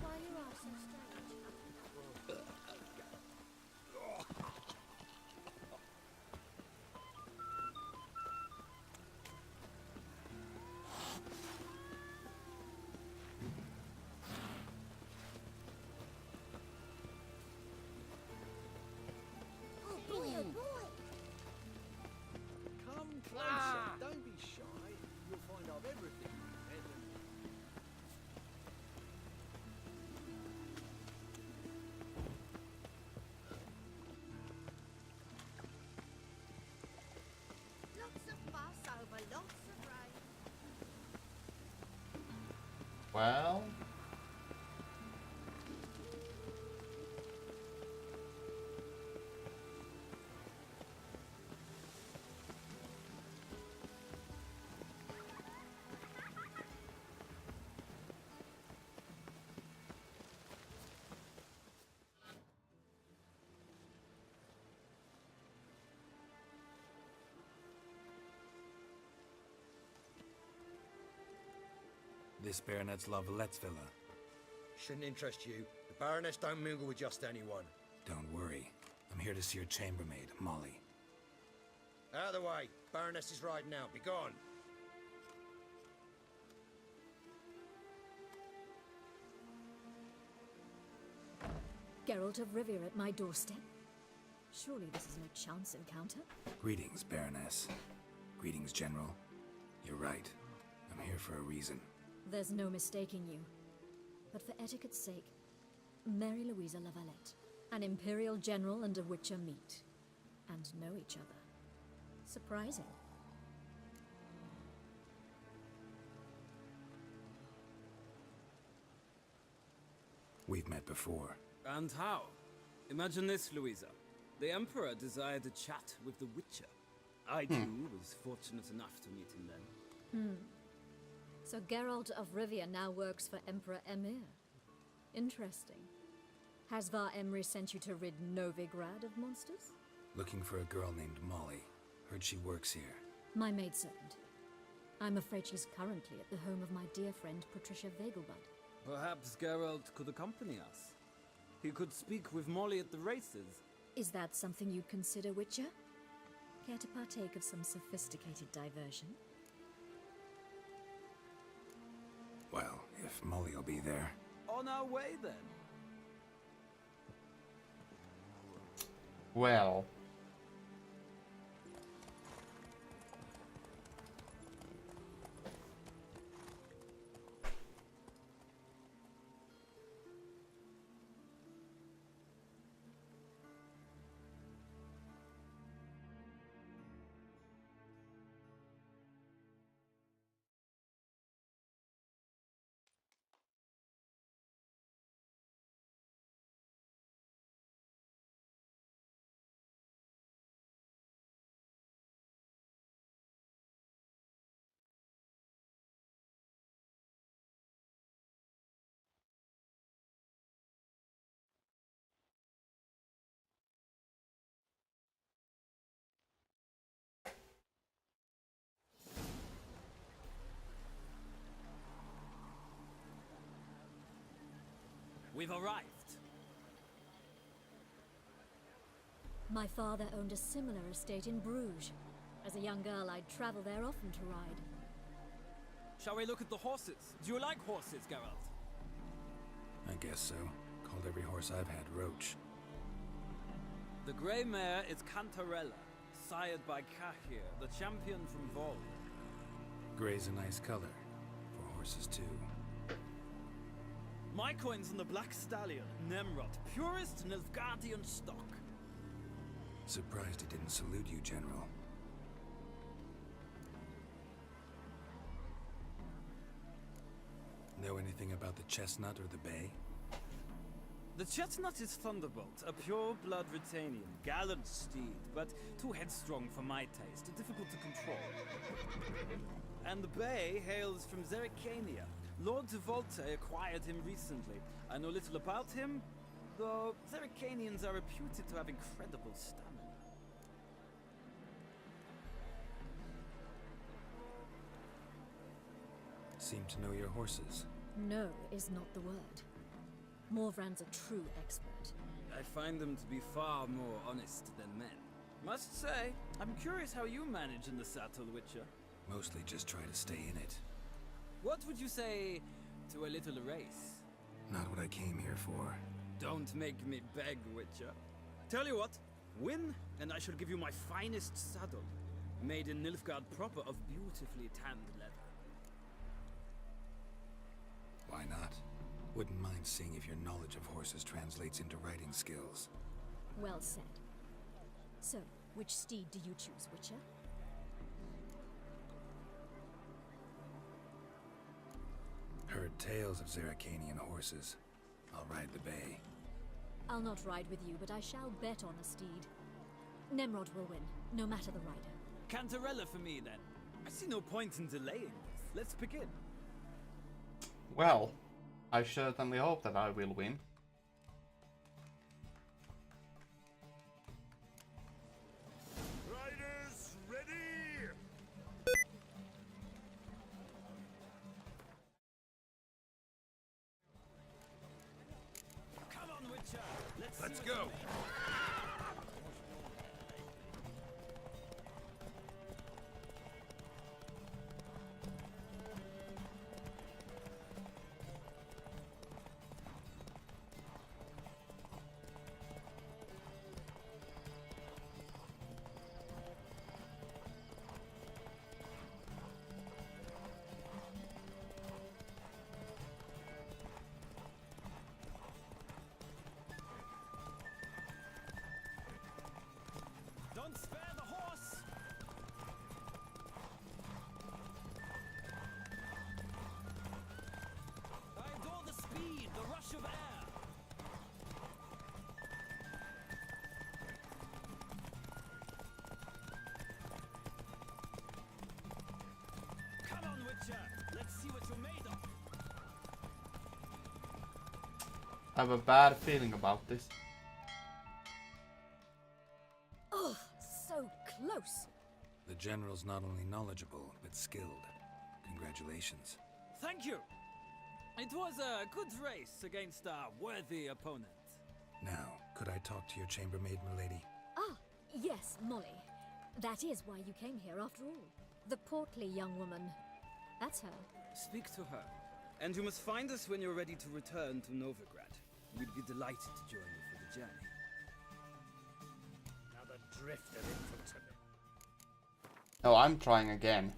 Why are your eyes so strange? Oh boy, oh boy! Come closer. Don't be shy. You'll find out everything. Lots of fuss over lots of rain. Well... This Baronet's La Vallette's villa. Shouldn't interest you. The Baroness don't mingle with just anyone. Don't worry. I'm here to see your chambermaid, Molly. Out of the way. Baroness is riding out. Be gone. Geralt of Rivia at my doorstep? Surely this is no chance encounter? Greetings, Baroness. Greetings, General. You're right. I'm here for a reason. There's no mistaking you. But for etiquette's sake, Mary Louisa La Valette, an Imperial General and a Witcher meet, and know each other. Surprising. We've met before. And how? Imagine this, Louisa. The Emperor desired a chat with the Witcher. I, too, was fortunate enough to meet him then. So Geralt of Rivia now works for Emperor Emir. Interesting. Has Var Emry sent you to rid Novigrad of monsters? Looking for a girl named Molly. Heard she works here. My maidservant. I'm afraid she's currently at the home of my dear friend Patricia Vegelbud. Perhaps Geralt could accompany us. He could speak with Molly at the races. Is that something you'd consider, Witcher? Care to partake of some sophisticated diversion? Well, if Molly will be there. On our way, then. Well... we've arrived. My father owned a similar estate in Bruges. As a young girl, I'd travel there often to ride. Shall we look at the horses? Do you like horses, Geralt? I guess so. Called every horse I've had Roach. The grey mare is Cantarella, sired by Cahir, the champion from Vol. Grey's a nice color. For horses, too. My coin's on the Black Stallion, Nemrod, purest Nilfgaardian stock. Surprised he didn't salute you, General. Know anything about the Chestnut or the Bay? The Chestnut is Thunderbolt, a pure-blood Britannian, gallant steed, but too headstrong for my taste, difficult to control. And the Bay hails from Zerrikania. Lord de Volte acquired him recently. I know little about him, though Zerrikanians are reputed to have incredible stamina. Seem to know your horses. No is not the word. Morvran's a true expert. I find them to be far more honest than men. Must say, I'm curious how you manage in the saddle, Witcher. Mostly just try to stay in it. What would you say to a little race? Not what I came here for. Don't make me beg, Witcher. Tell you what, win, and I shall give you my finest saddle, made in Nilfgaard proper of beautifully tanned leather. Why not? Wouldn't mind seeing if your knowledge of horses translates into riding skills. Well said. So, which steed do you choose, Witcher? Heard tales of Zerrikanian horses. I'll ride the Bay. I'll not ride with you, but I shall bet on a steed. Nemrod will win, no matter the rider. Cantarella for me, then. I see no point in delaying this. Let's begin. Well, I certainly hope that I will win. Riders, ready! Come on, Witcher! Let's go! Don't spare the horse! I adore the speed, the rush of air. Come on, Witcher! Let's see what you're made of. I have a bad feeling about this. Oh, so close. The General's not only knowledgeable, but skilled. Congratulations. Thank you. It was a good race against a worthy opponent. Now, could I talk to your chambermaid, milady? Ah, yes, Molly. That is why you came here after all. The portly young woman. That's her. Speak to her. And you must find us when you're ready to return to Novigrad. We'd be delighted to join you for the journey. Another drift of infantry. No, I'm trying again.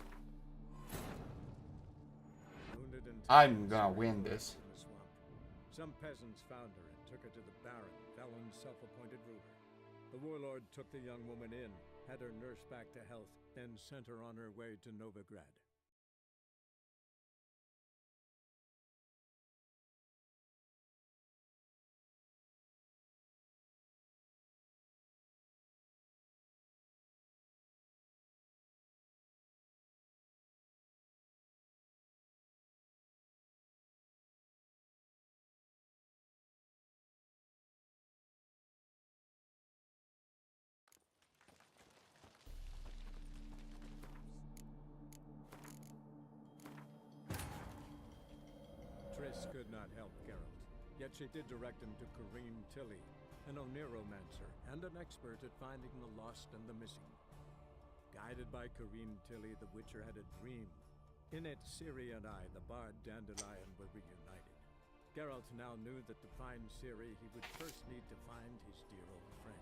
Wounded and I'm gonna win this. in the swamp. Some peasants found her and took her to the Baron, Velen's self-appointed ruler. The warlord took the young woman in, had her nursed back to health, then sent her on her way to Novigrad. Triss could not help Geralt. Yet she did direct him to Corrine Tilly, an Oniromancer and an expert at finding the lost and the missing. Guided by Corrine Tilly, the Witcher had a dream. In it, Ciri and I, the bard Dandelion, were reunited. Geralt now knew that to find Ciri, he would first need to find his dear old friend.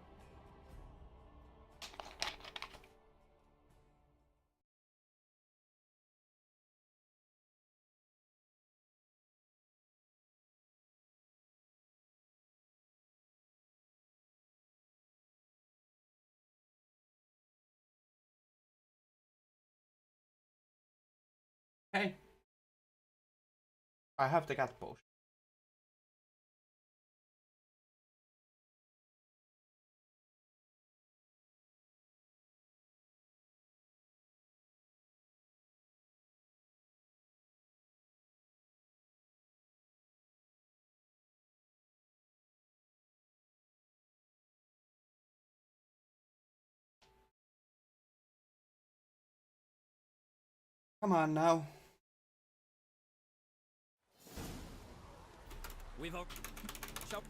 Hey, I have the cat potion. Come on now. We've all... Shop.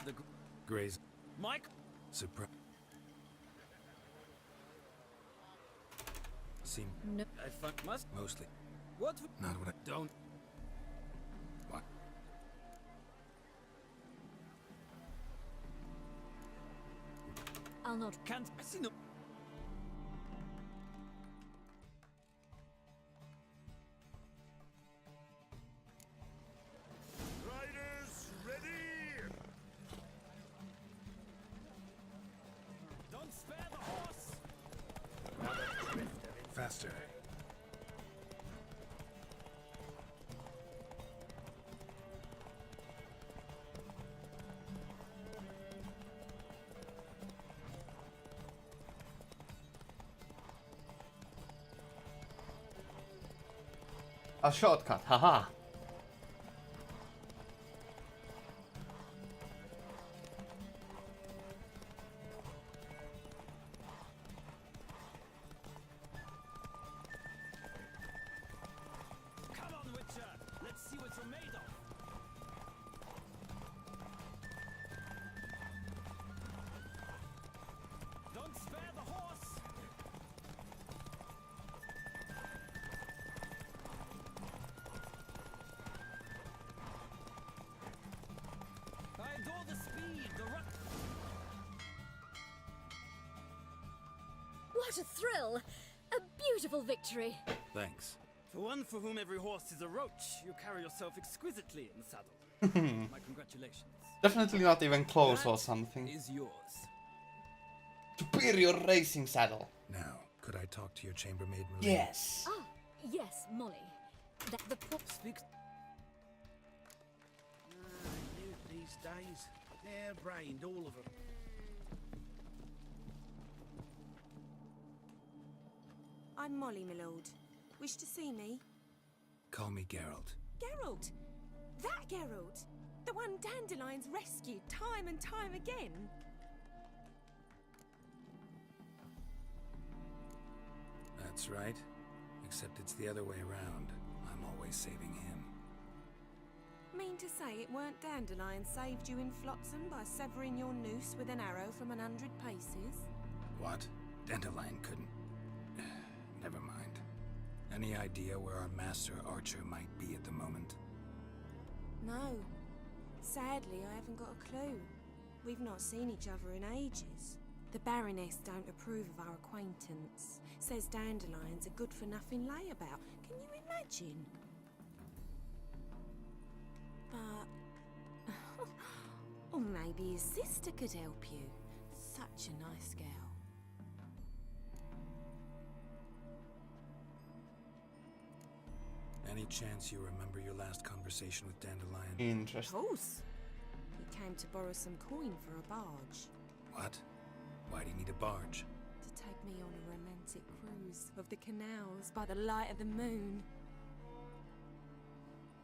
The... Graze. Mike? Surprise. Seem... No. Must... Mostly. What? Not what I... Don't... What? I'll not... Can't... I see no... Riders, ready! Don't spare the horse! Faster. A shortcut, haha. Come on, Witcher! Let's see what you're made of! Don't spare the horse! I adore the speed, the rush. What a thrill! A beautiful victory! Thanks. For one for whom every horse is a roach, you carry yourself exquisitely in the saddle. My congratulations. Definitely not even close or That something. is yours. Superior racing saddle. Now, could I talk to your chambermaid, Marie? Yes. Ah, yes, Molly. That the poor... Speaks... Youth these days, hair-brained, all of them. I'm Molly, my lord. Wish to see me? Call me Geralt. Geralt! That Geralt! The one Dandelion's rescued time and time again! That's right. Except it's the other way around. I'm always saving him. Mean to say it weren't Dandelion saved you in Flotsam by severing your noose with an arrow from 100 paces? What? Dandelion couldn't. Never mind. Any idea where our master archer might be at the moment? No. Sadly, I haven't got a clue. We've not seen each other in ages. The Baroness don't approve of our acquaintance. Says Dandelion's a good-for-nothing layabout. Can you imagine? But... or maybe his sister could help you. Such a nice girl. Any chance you remember your last conversation with Dandelion? Interesting. Of course. He came to borrow some coin for a barge. What? Why do you need a barge? To take me on a romantic cruise of the canals by the light of the moon.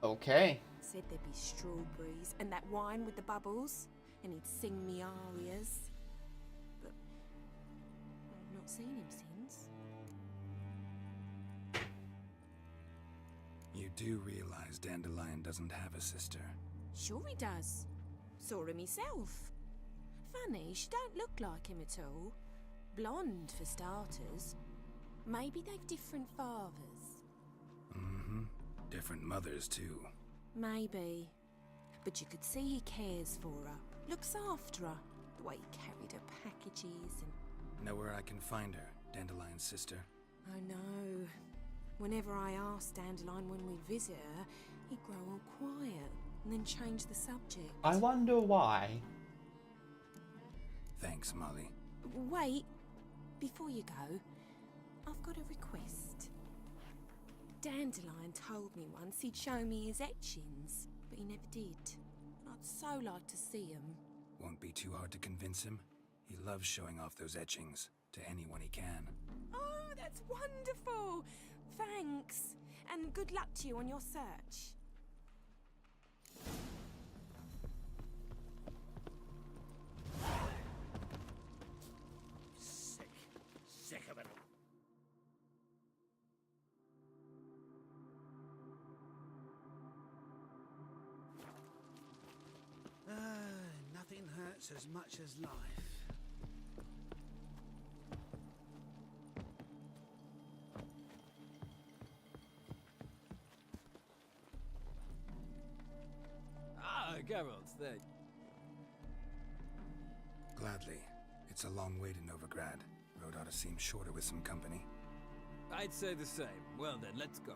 Okay. Said there'd be strawberries and that wine with the bubbles, and he'd sing me arias. But I've not seen him since. You do realize Dandelion doesn't have a sister. Sure he does. Saw him myself. Funny, she don't look like him at all. Blonde, for starters. Maybe they've different fathers. Mm-hmm. Different mothers, too. Maybe. But you could see he cares for her. Looks after her. The way he carried her packages and... Know where I can find her, Dandelion's sister? I know. Whenever I asked Dandelion when we'd visit her, he'd grow all quiet and then change the subject. I wonder why. Thanks, Molly. Wait. Before you go, I've got a request. Dandelion told me once he'd show me his etchings, but he never did. I'd so like to see them. Won't be too hard to convince him. He loves showing off those etchings to anyone he can. Oh, that's wonderful! Thanks. And good luck to you on your search. Sick of it. Nothing hurts as much as life. Ah, Geralt, there. Gladly. It's a long way to Novigrad. Road ought to seem shorter with some company. I'd say the same. Well then, let's go.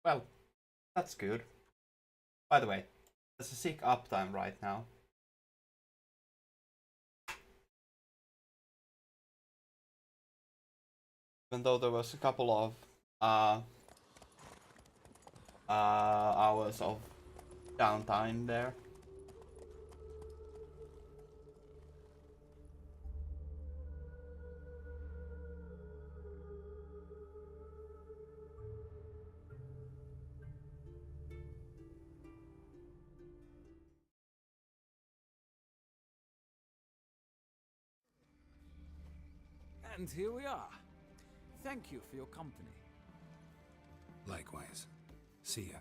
Well, that's good. By the way, there's a sick uptime right now. Even though there was a couple of hours of downtime there. And here we are. Thank you for your company. Likewise. See ya.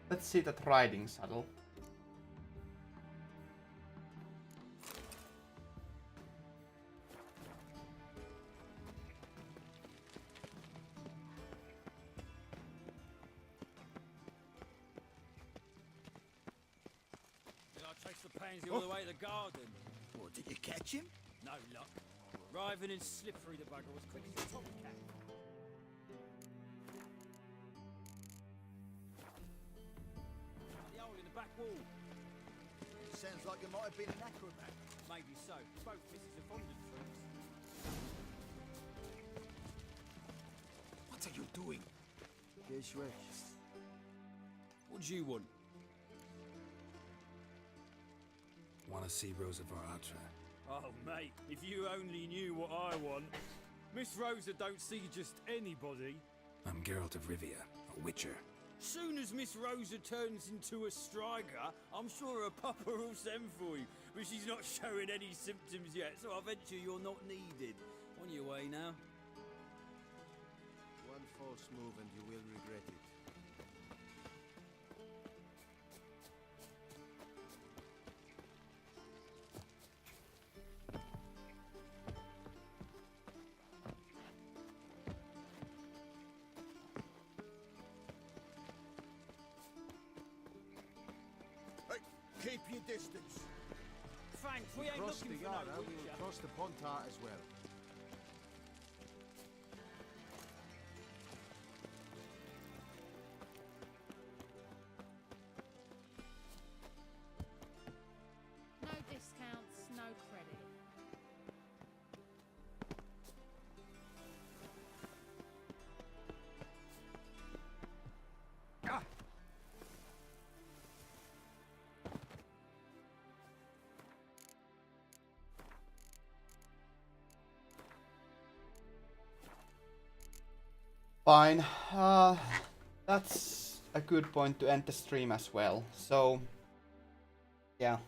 Let's see that riding saddle. Did I trace the pansy all the way to the garden? What, did you catch him? No luck. Writhing and slippery, the bugger was quick as a tomcat. The hole in the back wall. Sounds like you might have been an acrobat. Maybe so. Both misses are fond of tricks. What are you doing? What do you want? Want to see Rosa Varatra? Oh, mate, if you only knew what I want. Miss Rosa don't see just anybody. I'm Geralt of Rivia, a witcher. Soon as Miss Rosa turns into a striker, I'm sure her papa will send for you. But she's not showing any symptoms yet, so I venture you're not needed. On your way now. One false move and you will regret it. Keep your distance. Thanks, we ain't Cross looking the for Yara, no we witcher. will cross the Pontar as well. No discounts, no credit. Fine. That's a good point to end the stream as well. So, yeah.